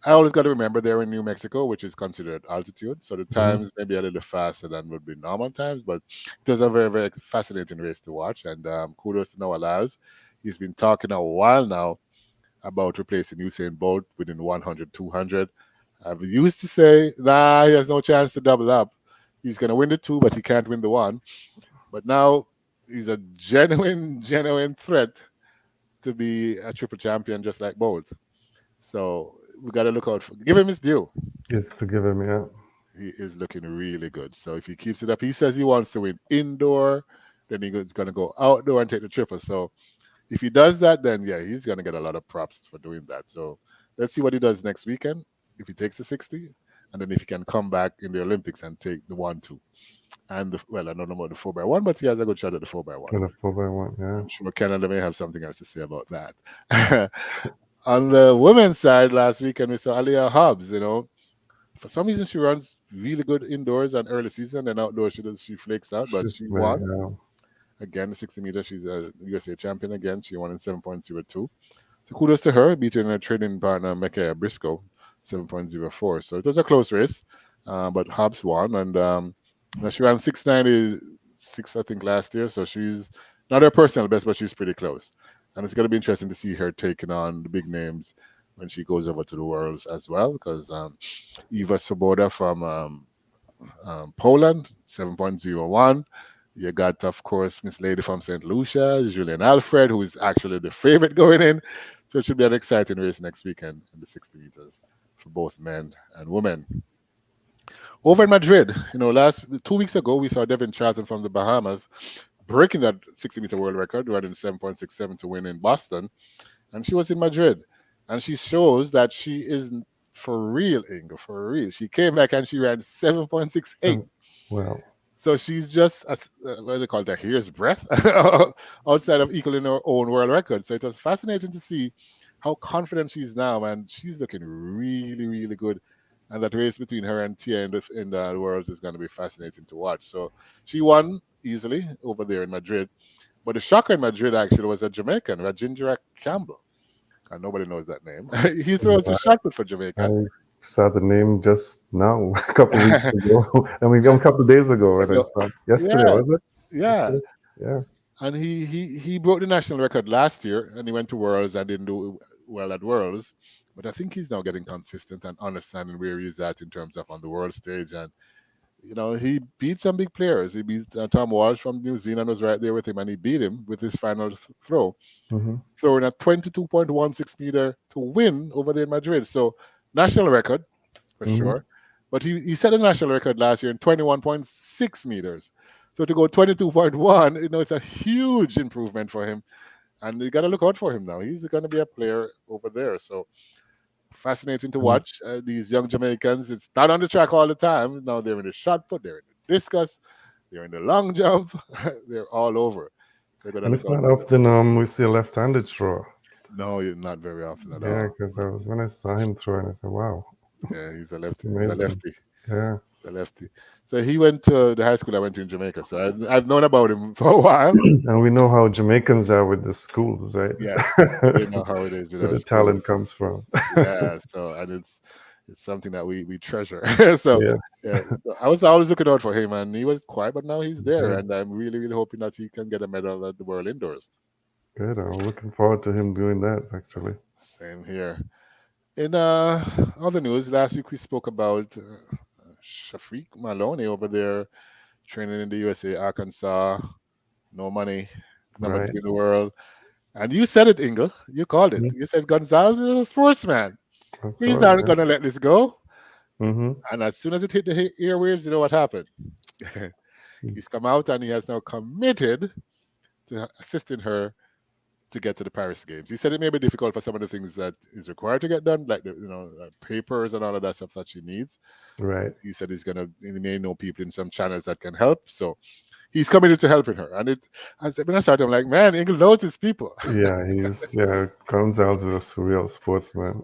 always got to remember they're in New Mexico, which is considered altitude. So the Mhm. times may be a little faster than would be normal times, but it was a very, very fascinating race to watch. And kudos to Noah Lyles. He's been talking a while now about replacing Usain Bolt within 100, 200. I've used to say, nah, he has no chance to double up. He's going to win the two, but he can't win the one. But now he's a genuine, genuine threat to be a triple champion, just like Bolt. So we got to look out for. Give him his due. It's to give him. Yeah, He is looking really good. So if he keeps it up, he says he wants to win indoor. Then he's going to go outdoor and take the triple. So if he does that, then yeah, he's going to get a lot of props for doing that. So let's see what he does next weekend. If he takes the 60, and then if he can come back in the Olympics and take the 1-2. And well, I don't know about the 4x1, but he has a good shot at the 4x1. and a 4x1. Yeah, I'm sure Canada may have something else to say about that. On the women's side, last weekend we saw Aliyah Hobbs. For some reason she runs really good indoors and early season, and outdoors she flakes out, but she won yeah. again the 60 meter. She's a USA champion again. She won in 7.02. So kudos to her, beating her training partner Mekaya Briscoe 7.04. So it was a close race, but Hobbs won, and she ran 6:96 I think last year. So she's not her personal best, but she's pretty close. And it's going to be interesting to see her taking on the big names when she goes over to the Worlds as well, because Eva Svoboda from Poland, 7.01. You got, of course, Miss Lady from St. Lucia, Julian Alfred, who is actually the favorite going in. So it should be an exciting race next weekend in the 60 meters for both men and women. Over in Madrid, last 2 weeks ago, we saw Devin Charlton from the Bahamas breaking that 60-meter world record, running 7.67 to win in Boston. And she was in Madrid. And she shows that she is for real, Inga, for real. She came back and she ran 7.68. So, well, So she's just, what do they call it, a hair's breadth outside of equaling her own world record. So it was fascinating to see how confident she is now, and she's looking really, really good. And that race between her and Tia in the Worlds is going to be fascinating to watch. So she won easily over there in Madrid. But the shocker in Madrid actually was a Jamaican, Rajindra Campbell. And nobody knows that name. He throws a shot put for I Jamaica. saw the name just now, a couple weeks ago. I mean, a couple days ago when I So, saw it. Yesterday, yeah, was it? yeah. Yesterday? Yeah. And he broke the national record last year, and he went to Worlds and didn't do well at Worlds. But I think he's now getting consistent and understanding where he's at in terms of on the world stage. And he beat some big players. He beat Tom Walsh from New Zealand was right there with him, and he beat him with his final throw, Hmm. throwing a 22.16 meter to win over there in Madrid. So national record for Hmm. sure. But he set a national record last year in 21.6 meters. So to go 22.1, it's a huge improvement for him. And you got to look out for him now. He's going to be a player over there. So fascinating to And watch. These young Jamaicans, it's not on the track all the time. Now they're in the shot put, they're in the discus, they're in the long jump, they're all over. So you got to and look it's out not for them. often we see a left-handed thrower. No, not very often at Yeah, all. because I was when I saw him throwing, I said, "Wow, Yeah, he's a it's lefty. He's a amazing." lefty. Yeah, The lefty. So he went to the high school I went to in Jamaica. So I've known about him for a while. and we know how Jamaicans are with the schools, right? Yes, they know how it is with Where our the schools. talent comes from. Yeah. So and it's something that we treasure. So Yes. yeah, so I was always looking out for him, and he was quiet, but now he's there, Good. and I'm really really hoping that he can get a medal at the World Indoors. Good. I'm looking forward to him doing that. Actually. Same here. In other news, last week we spoke about Shafiq Maloney over there training in the USA, Arkansas. No money, number Right. 2 in the world. And you said it, Ingle. You called it. You said Gonzalez is a sportsman. Of He's course. not going to let this go. Mm-hmm. And as soon as it hit the airwaves, you know what happened? He's He's come out and he has now committed to assisting her to get to the Paris Games. He said it may be difficult for some of the things that is required to get done, like the papers and all of that stuff that she needs. right. He said he may know people in some channels that can help. So he's committed to helping her. And when I started, I'm like, man, Ingle knows his people. Yeah. Gonzalez is a surreal sportsman.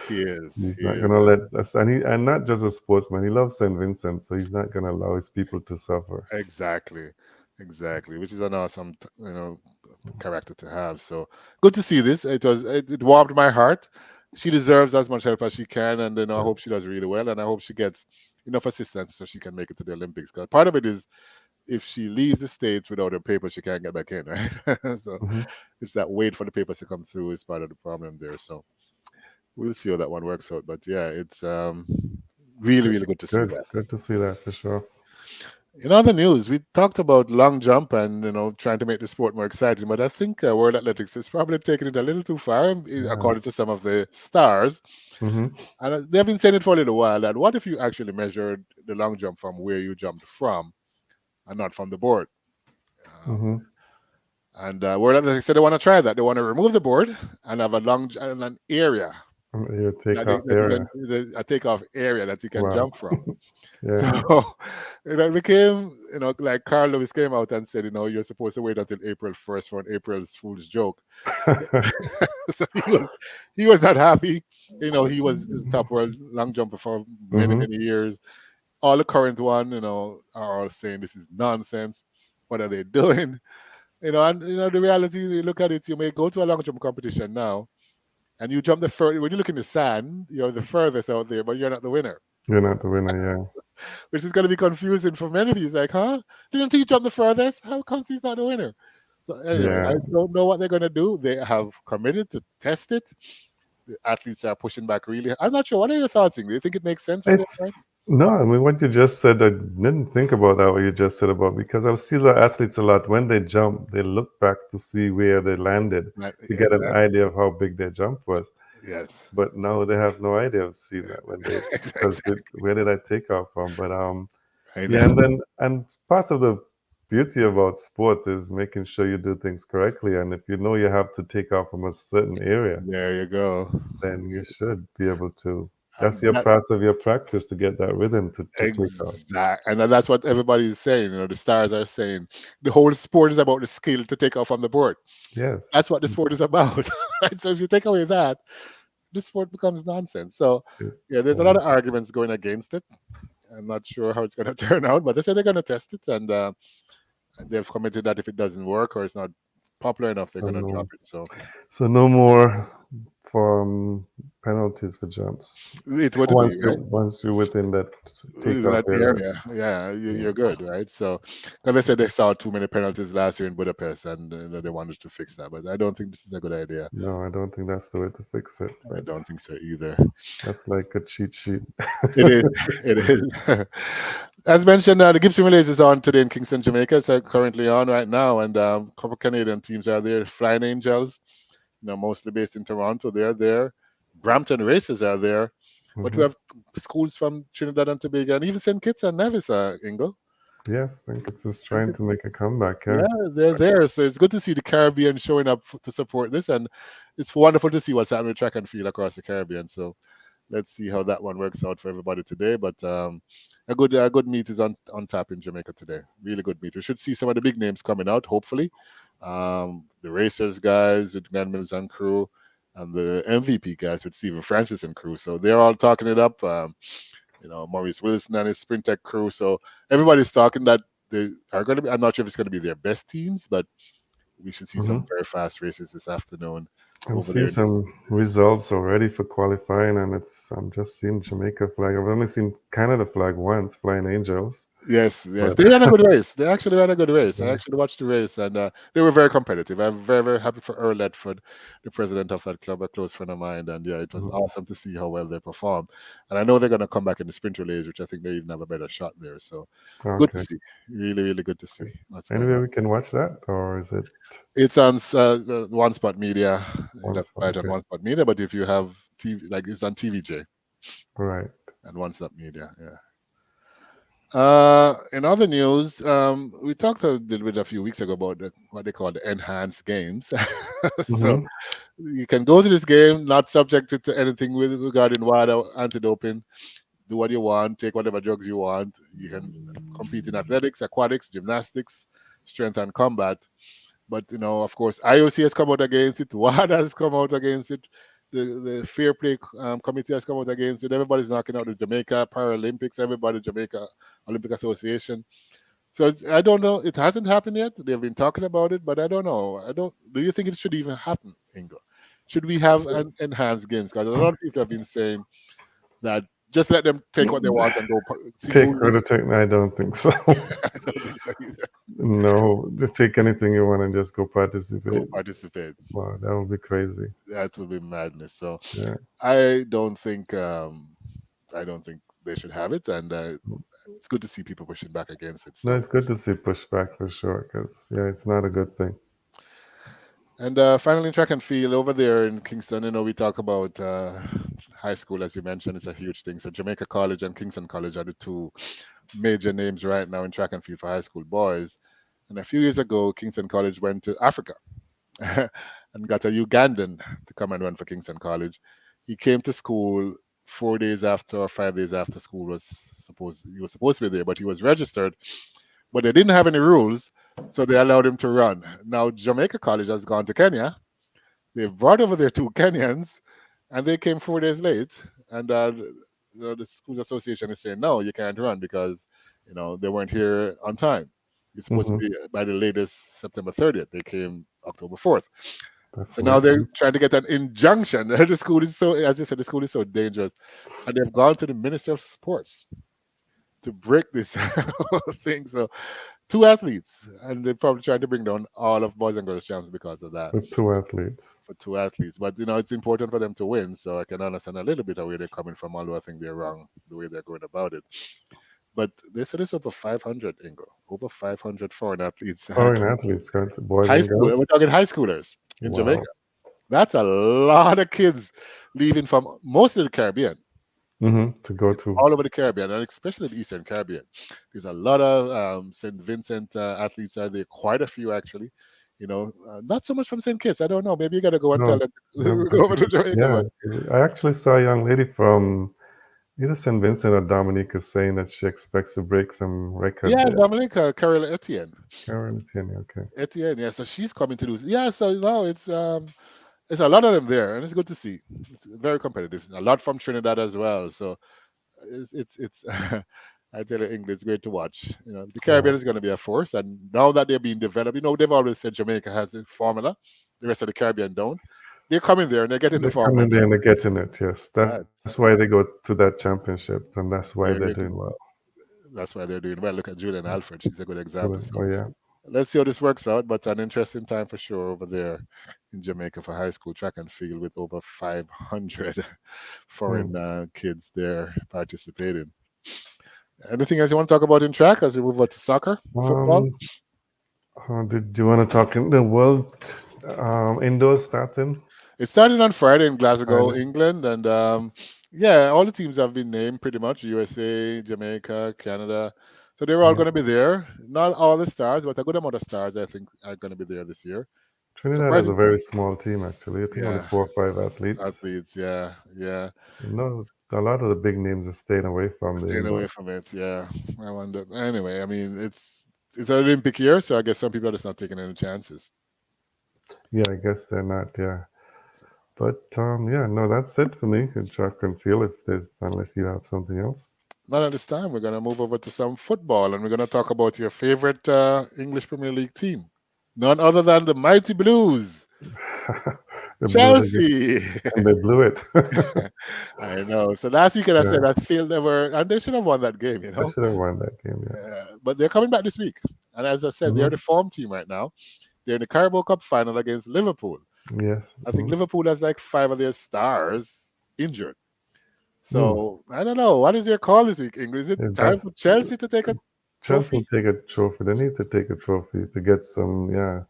He is. He's He not is. gonna let us, and not just a sportsman. He loves Saint Vincent, so he's not gonna allow his people to suffer. Exactly. Exactly. Which is an awesome, character to have. So good to see this. It warmed my heart. She deserves as much help as she can, and I Yes. hope she does really well, and I hope she gets enough assistance so she can make it to the Olympics. Because part of it is if she leaves the states without her papers, she can't get back in, right? So Hmm. it's that wait for the papers to come through is part of the problem there. So we'll see how that one works out. But yeah, it's It's really good. really good to see Good. that. Good to see that for sure. In other news, we talked about long jump and trying to make the sport more exciting, but I think World Athletics is probably taking it a little too far, according to Yes. some of the stars. Hmm. And they've been saying it for a little while. That what if you actually measured the long jump from where you jumped from and not from the board? Um, Hmm. and World Athletics said they want to try that. They want to remove the board and have and an area Your takeoff that you area. can a takeoff area that you can Wow. jump from. So, Yeah. it became, like Carl Lewis came out and said, you're supposed to wait until April 1st for an April's Fool's joke. So he was not happy. He was the top world long jumper for many, Hmm. many years. All the current one, are all saying this is nonsense. What are they doing? And the reality, you look at it, you may go to a long jump competition now and you jump the furthest. When you look in the sand, you're the furthest out there, but you're not the winner, You're not the winner. which is going to be confusing for many of you. It's like, huh? Didn't he jump the furthest? How comes he's not the winner? So Yeah. anyway, I Yeah. don't know what they're going to do. They have committed to test it. the athletes are pushing back really. I'm not sure. What are your thoughts, Ingle? Do you think it makes sense what they're trying? It's no, I mean what you just said, I didn't think about that what you just said about because I see the athletes a lot when they jump, they look back to see where they landed to get an Exactly. idea of how big their jump was. Yes. But now they have no idea of seeing that when they because Exactly. where did I take off from? But I yeah, and know. then and part of the beauty about sport is making sure you do things correctly. And if you know you have to take off from a certain area, There you go. then you should be able to. That's your That part of your practice to get that rhythm to take off. exact, and that's what everybody is saying. The stars are saying the whole sport is about the skill to take off on the board. Yes. That's what the sport is about. Right? So if you take away that, the sport becomes nonsense. So yeah, It's, there's a lot of arguments going against it. I'm not sure how it's going to turn out, but they say they're going to test it, and they've committed that if it doesn't work or it's not popular enough, they're I going to drop know. it. So So no more from penalties for jumps. it would be right. Once you're within that In takeoff that area. area, yeah, Yeah. you're good, right? So, because they said they saw too many penalties last year in Budapest, and they wanted to fix that. But I don't think this is a good idea. No, I don't think that's the way to fix it. I But don't think so either. that's like a cheat sheet. It is. It is. As mentioned, the Gibson Relays is on today in Kingston, Jamaica. It's currently on right now, and a couple Canadian teams are there. Flying Angels, mostly based in Toronto. They're there. Brampton Racers are there, but we Hmm. have schools from Trinidad and Tobago, and even St. Kitts and Nevis, Ingle. Yes, I think it's just trying to make a comeback. Yeah, Yeah. they're there. So it's good to see the Caribbean showing up to support this, and it's wonderful to see what's happening with track and field across the Caribbean. So let's see how that one works out for everybody today. But a good meet is on tap in Jamaica today. Really good meet. We should see some of the big names coming out. Hopefully, the racers guys with Glenn Mills and crew, and the MVP guys with Stephen Francis and crew. So they're all talking it up. Maurice Wilson and his Sprint Tech crew. So everybody's talking that they are going to be. I'm not sure if it's going to be their best teams, but we should see Hmm. some very fast races this afternoon I'm over seeing there. some results already for qualifying, and I'm just seeing Jamaica flag. I've only seen Canada flag once, Flying Angels, Yes, yes, but they ran a good race. They actually ran a good race. I yeah. actually watched the race, and they were very competitive. I'm very, very happy for Earl Ledford, the president of that club, a close friend of mine. And yeah, it was Mhm. awesome to see how well they performed. And I know they're going to come back in the sprint relays, which I think they even have a better shot there. So good to Okay. see. Really, really good to see what's going Anyway, on. we can watch that, or is it It's on One Spot Media. You'll have once? to buy it on Okay, One Spot Media, but if you have TV, like it's on TVJ right. and One Spot Media, yeah. In other news, we talked a little bit a few weeks ago about what they call the enhanced games. So Hmm. you can go to this game, not subjected to anything with regarding WADA anti-doping. Do what you want, take whatever drugs you want. You can compete in athletics, aquatics, gymnastics, strength and combat. But of course, IOC has come out against it. WADA has come out against it. The Fair Play Committee has come out against it. Everybody's knocking out the Jamaica Paralympics. Everybody, Jamaica Olympic Association. So I don't know. It hasn't happened yet. They've been talking about it, but I don't know. I don't. Do you think it should even happen, Ingo? Should we have an enhanced games? Because a lot of people have been saying that just let them take what they want and go see Take who or wins. to take? I don't think so. I don't think so either. No, just take anything you want and just go Go participate. participate. Wow, that would be crazy. That would be madness. So Yeah. I don't think they should have it, and it's good to see people pushing back against it. No, So, it's good to see pushback for sure, because yeah, it's not a good thing. and finally, track and field over there in Kingston. We talk about high school, as you mentioned, it's a huge thing. So Jamaica College and Kingston College are the two major names right now in track and field for high school boys. And a few years ago, Kingston College went to Africa and got a Ugandan to come and run for Kingston College. He came to school 4 days after or 5 days after school was supposed to be there, but he was registered, but they didn't have any rules, so they allowed him to run. Now Jamaica College has gone to Kenya. They've brought over their two Kenyans, and they came 4 days late. And the schools association is saying no, you can't run because they weren't here on time. You're supposed to Hmm. be by the latest September 30th. They came October 4th. That's So now weird. they're trying to get an injunction. The school is so, as you said, the school is so dangerous, and they've gone to the Minister of Sports to break this whole thing. So two athletes, and they're probably trying to bring down all of boys and girls champs because of that with two athletes. for two athletes. But it's important for them to win, so I can understand a little bit of where they're coming from, although I think they're wrong the way they're going about it. But they said it's over 500, Ingle, over 500 foreign athletes at Foreign athletes, going to boys high and school. We're girls. talking high schoolers in Wow. Jamaica. That's a lot of kids leaving from most of the Caribbean, To go to. all over the Caribbean, and especially the Eastern Caribbean. There's a lot of St. Vincent athletes out there, quite a few actually. Not so much from St. Kitts. I don't know. Maybe you got to go and tell No, them no, go over to Jamaica. yeah. But I actually saw a young lady from either St. Vincent or Dominica saying that she expects to break some record yeah, there. Dominica, Carol Etienne. Karen Tierney, okay. Etienne, yeah. So she's coming to lose. Yeah, so it's a lot of them there, and it's good to see. It's very competitive. A lot from Trinidad as well. So it's I tell you, England, it's great to watch. The Yeah. Caribbean is going to be a force, and now that they're being developed, they've always said Jamaica has the formula, the rest of the Caribbean don't. They're coming there and they're getting the They come formula in there now. and they're getting it, yes. That's Right. why they go to that championship, and that's why they're They're doing getting. well. That's why they're doing well. Look at Julian Alfred; she's a good example. Oh, So yeah. let's see how this works out. But an interesting time for sure over there in Jamaica for high school track and field with over 500 Hmm. foreign kids there participating. Anything else you want to talk about in track as we move on to soccer, football? Um, did you want to talk in the world indoors starting It started on Friday in Glasgow, Friday? England, and yeah, all the teams have been named pretty much: USA, Jamaica, Canada. So they're all Yeah. going to be there. Not all the stars, but a good amount of stars I think are going to be there this year. Trinidad has a Surprising, very small team, actually. I think only yeah. 4 or 5 athletes. Athletes, yeah, yeah. No, a lot of the big names are staying away from the Staying indoor. away from it, yeah. I wonder. Anyway, I mean, it's an Olympic year, so I guess some people are just not taking any chances. Yeah, I guess they're not. Yeah, but yeah, no, that's it for me in track and field. If there's unless you have something else, Not at this time. We're going to move over to some football, and we're going to talk about your favorite English Premier League team. None other than the Mighty Blues, they blew it again, Chelsea. and they blew it. I know. So last weekend I Yeah, said that Field never, and they should have won that game, they should have won that game. Yeah. But they're coming back this week. And as I said, they're Hmm. the form team right now. They're in the Carabao Cup final against Liverpool. Yes. I think Liverpool has like five of their stars injured. So I don't know. What is your call this week, Ingrid? Is it If time for that's Chelsea to take a Chelsea will trophy? take a trophy. They need to take a trophy to get some, yeah,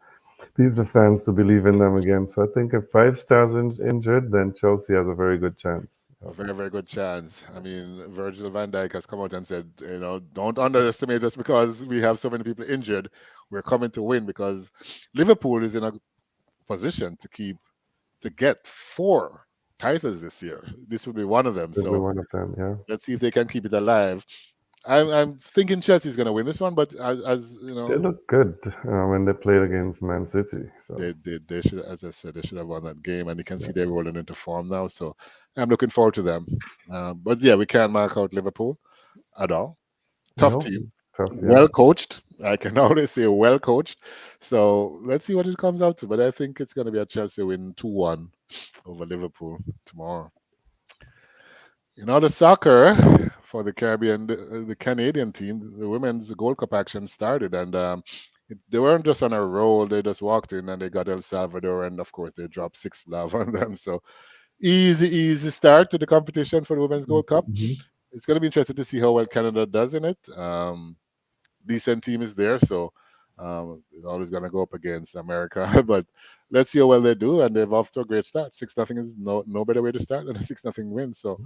people, the fans to believe in them again. So I think if 5 stars injured, then Chelsea has a very good chance. A very, very good chance. I mean, Virgil van Dijk has come out and said, don't underestimate us because we have so many people injured. We're coming to win because Liverpool is in a position to get four titles this year. This will be one of them. Should be So one of them. Yeah, let's see if they can keep it alive. I'm thinking Chelsea's going to win this one, but as you they know, look good when they played against Man City. So they should, as I said, they should have won that game, and you can yeah. see they're rolling into form now. So I'm looking forward to them. But yeah, we can't mark out Liverpool at all. Tough No, team, tough. Yeah, well coached. I can always say well coached. So let's see what it comes out to. But I think it's going to be a Chelsea win 2-1 over Liverpool tomorrow. In other soccer for the Caribbean, the Canadian team, the women's Gold Cup action started, and they weren't just on a roll. They just walked in and they got El Salvador, and of course they dropped 6 love on them. So easy start to the competition for the Women's Gold Cup. hmm It's going to be interesting to see how well Canada does in it. Decent team is there, so it's always going to go up against America. But let's see how well they do, and they've off to a great start. 6-0 is no better way to start than a 6-0 win. So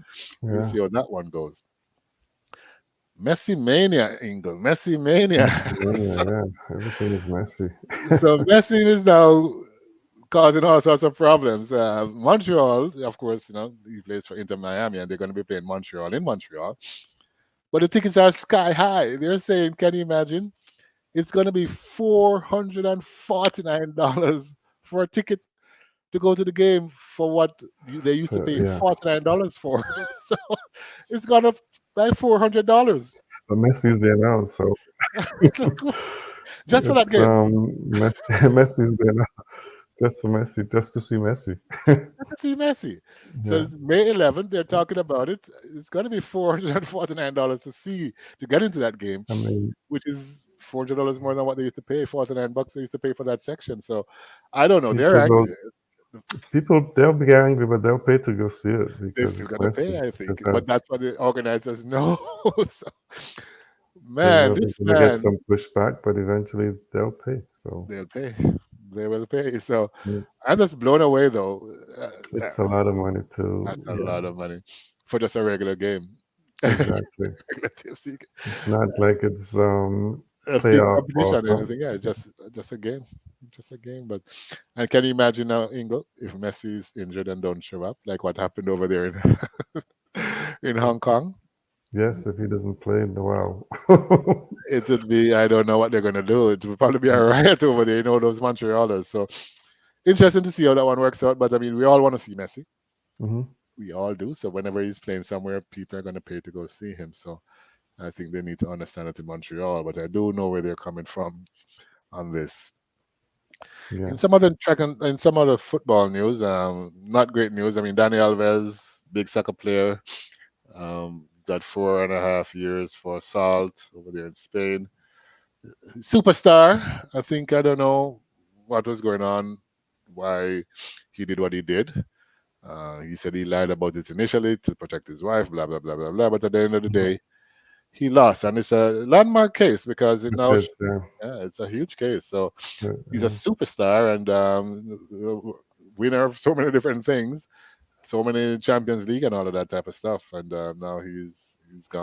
we'll yeah. see how that one goes. Messi mania, Ingle. Messi mania. Yeah, so, yeah. Everything is messy. so Messi is now causing all sorts of problems. Montreal, of course, he plays for Inter Miami, and they're going to be playing Montreal in Montreal. But the tickets are sky high. They're saying, can you imagine? It's going to be $449 for a ticket to go to the game for what they used to pay Yeah, $49 for. So it's gone up by $400 but Messi's there now, so just for that it's game. Messi. Messi's there now just for Messi, just to see Messi. Just to see Messi. So Yeah, it's May 11th, they're talking about it. It's going to be $449 to get into that game, I mean, which is $400 more than what they used to pay. $49 they used to pay for that section. So I don't know. They're People angry. don't. People they'll be angry, but they'll pay to go see it They're because still it's gonna Messi. pay, I think. Because But that's what the organizers know. So, they man, know they're this gonna get man, some pushback, but eventually they'll pay. So they'll pay. They will pay. So mm, I'm just blown away though. it's a lot of money That's to, a yeah, lot of money for just a regular game. exactly. Regular TFC, It's not like it's a big playoff or competition or something. anything. Yeah, it's just a game, just a game. But and can you imagine now, Ingle, if Messi's injured and don't show up, like what happened over there in in Hong Kong? Yes, if he doesn't play, wow. It would be, I don't know what they're gonna do. It would probably be a riot over there, those Montrealers. So interesting to see how that one works out. But I mean, we all want to see Messi. Hmm. We all do. So whenever he's playing somewhere, people are gonna pay to go see him. So I think they need to understand it in Montreal. But I do know where they're coming from on this. In Yes, some other in some other football news, not great news. I mean, Dani Alves, big soccer player, got 4.5 years for assault over there in Spain. Superstar. I think I don't know what was going on, why he did what he did. He said he lied about it initially to protect his wife, blah blah blah blah blah. But at the end of the day, he lost, and it's a landmark case because it it now, is. Yeah, yeah, it's a huge case. So he's a yeah. superstar and winner of so many different things, so many Champions League and all of that type of stuff. And now he's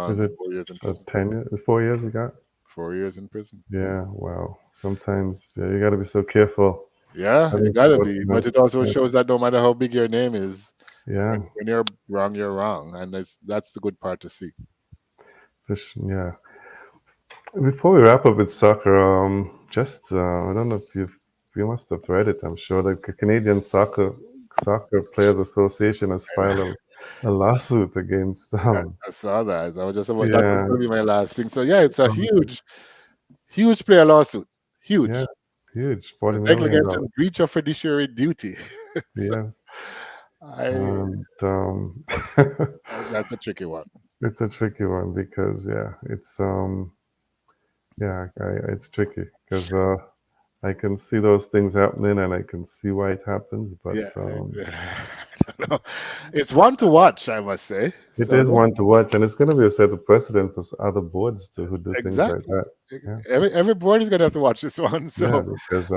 Is gone it 4 years in a prison. 10 years? It's 4 years he got? 4 years in prison. Yeah, wow. Sometimes, yeah, you got to be so careful Yeah, you having gotta be. sportsmen. But it also shows that no matter how big your name is, Yeah, when you're wrong, you're wrong, and that's the good part to see. yeah. Before we wrap up with soccer, just I don't know if you must have read it. I'm sure the Canadian Soccer Players Association has filed a lawsuit against I saw that. I was just about that was yeah, gonna be my last thing. So yeah, it's a um, huge player lawsuit. yeah, Huge. huge, $40 million. Negligence and breach of fiduciary duty. So Yes, I and that's a tricky one. it's a tricky one because yeah, it's tricky because I can see those things happening and I can see why it happens, but Yeah, I don't know. It's one to watch, I must say. it So is yeah, one to watch, and it's going to be a set of precedent for other boards to who do things like exactly. that. Yeah, Every board is gonna have to watch this one. yeah, So because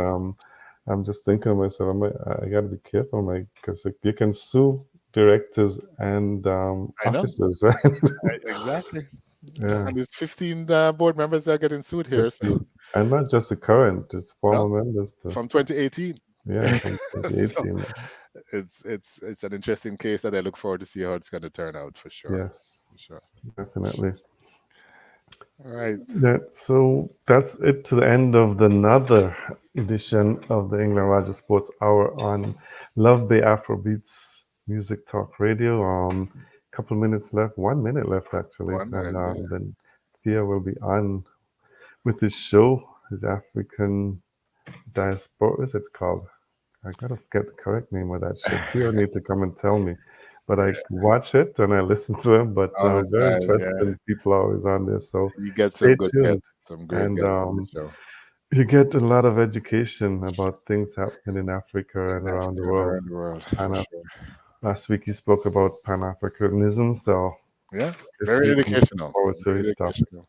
I'm just thinking to myself, I got to be careful, like, because you can sue directors and I know. officers, right? Exactly. Yeah, And there's 15 board members that are getting sued here. So 15, and not just the current; it's no, former members too. from 2018. Yeah, from So 2018. it's an interesting case that I look forward to see how it's going to turn out for sure. Yes, For sure. definitely. All right. Yeah, so that's it to the end of another edition of the England Roger Sports Hour on Love Bay Afrobeats Music Talk Radio. Couple minutes left, 1 minute left actually, 1 minute. and Yeah. then Thea will be on with his show, his African diaspora. What is it called? I gotta get the correct name of that show. Theo need to come and tell me. But I watch it and I listen to him. But All the very time. Yeah. interesting people are always on there. So You get stay some good tuned, guests, some great and guests on the show. you get a lot of education about things happening in Africa and In around the Africa and world. around the world for And sure. last week he spoke about Pan Africanism. So Yeah. this Very week I'm looking educational. forward to Very his topic. educational.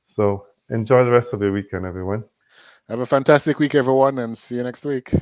So enjoy the rest of your weekend, everyone. Have a fantastic week, everyone, and see you next week.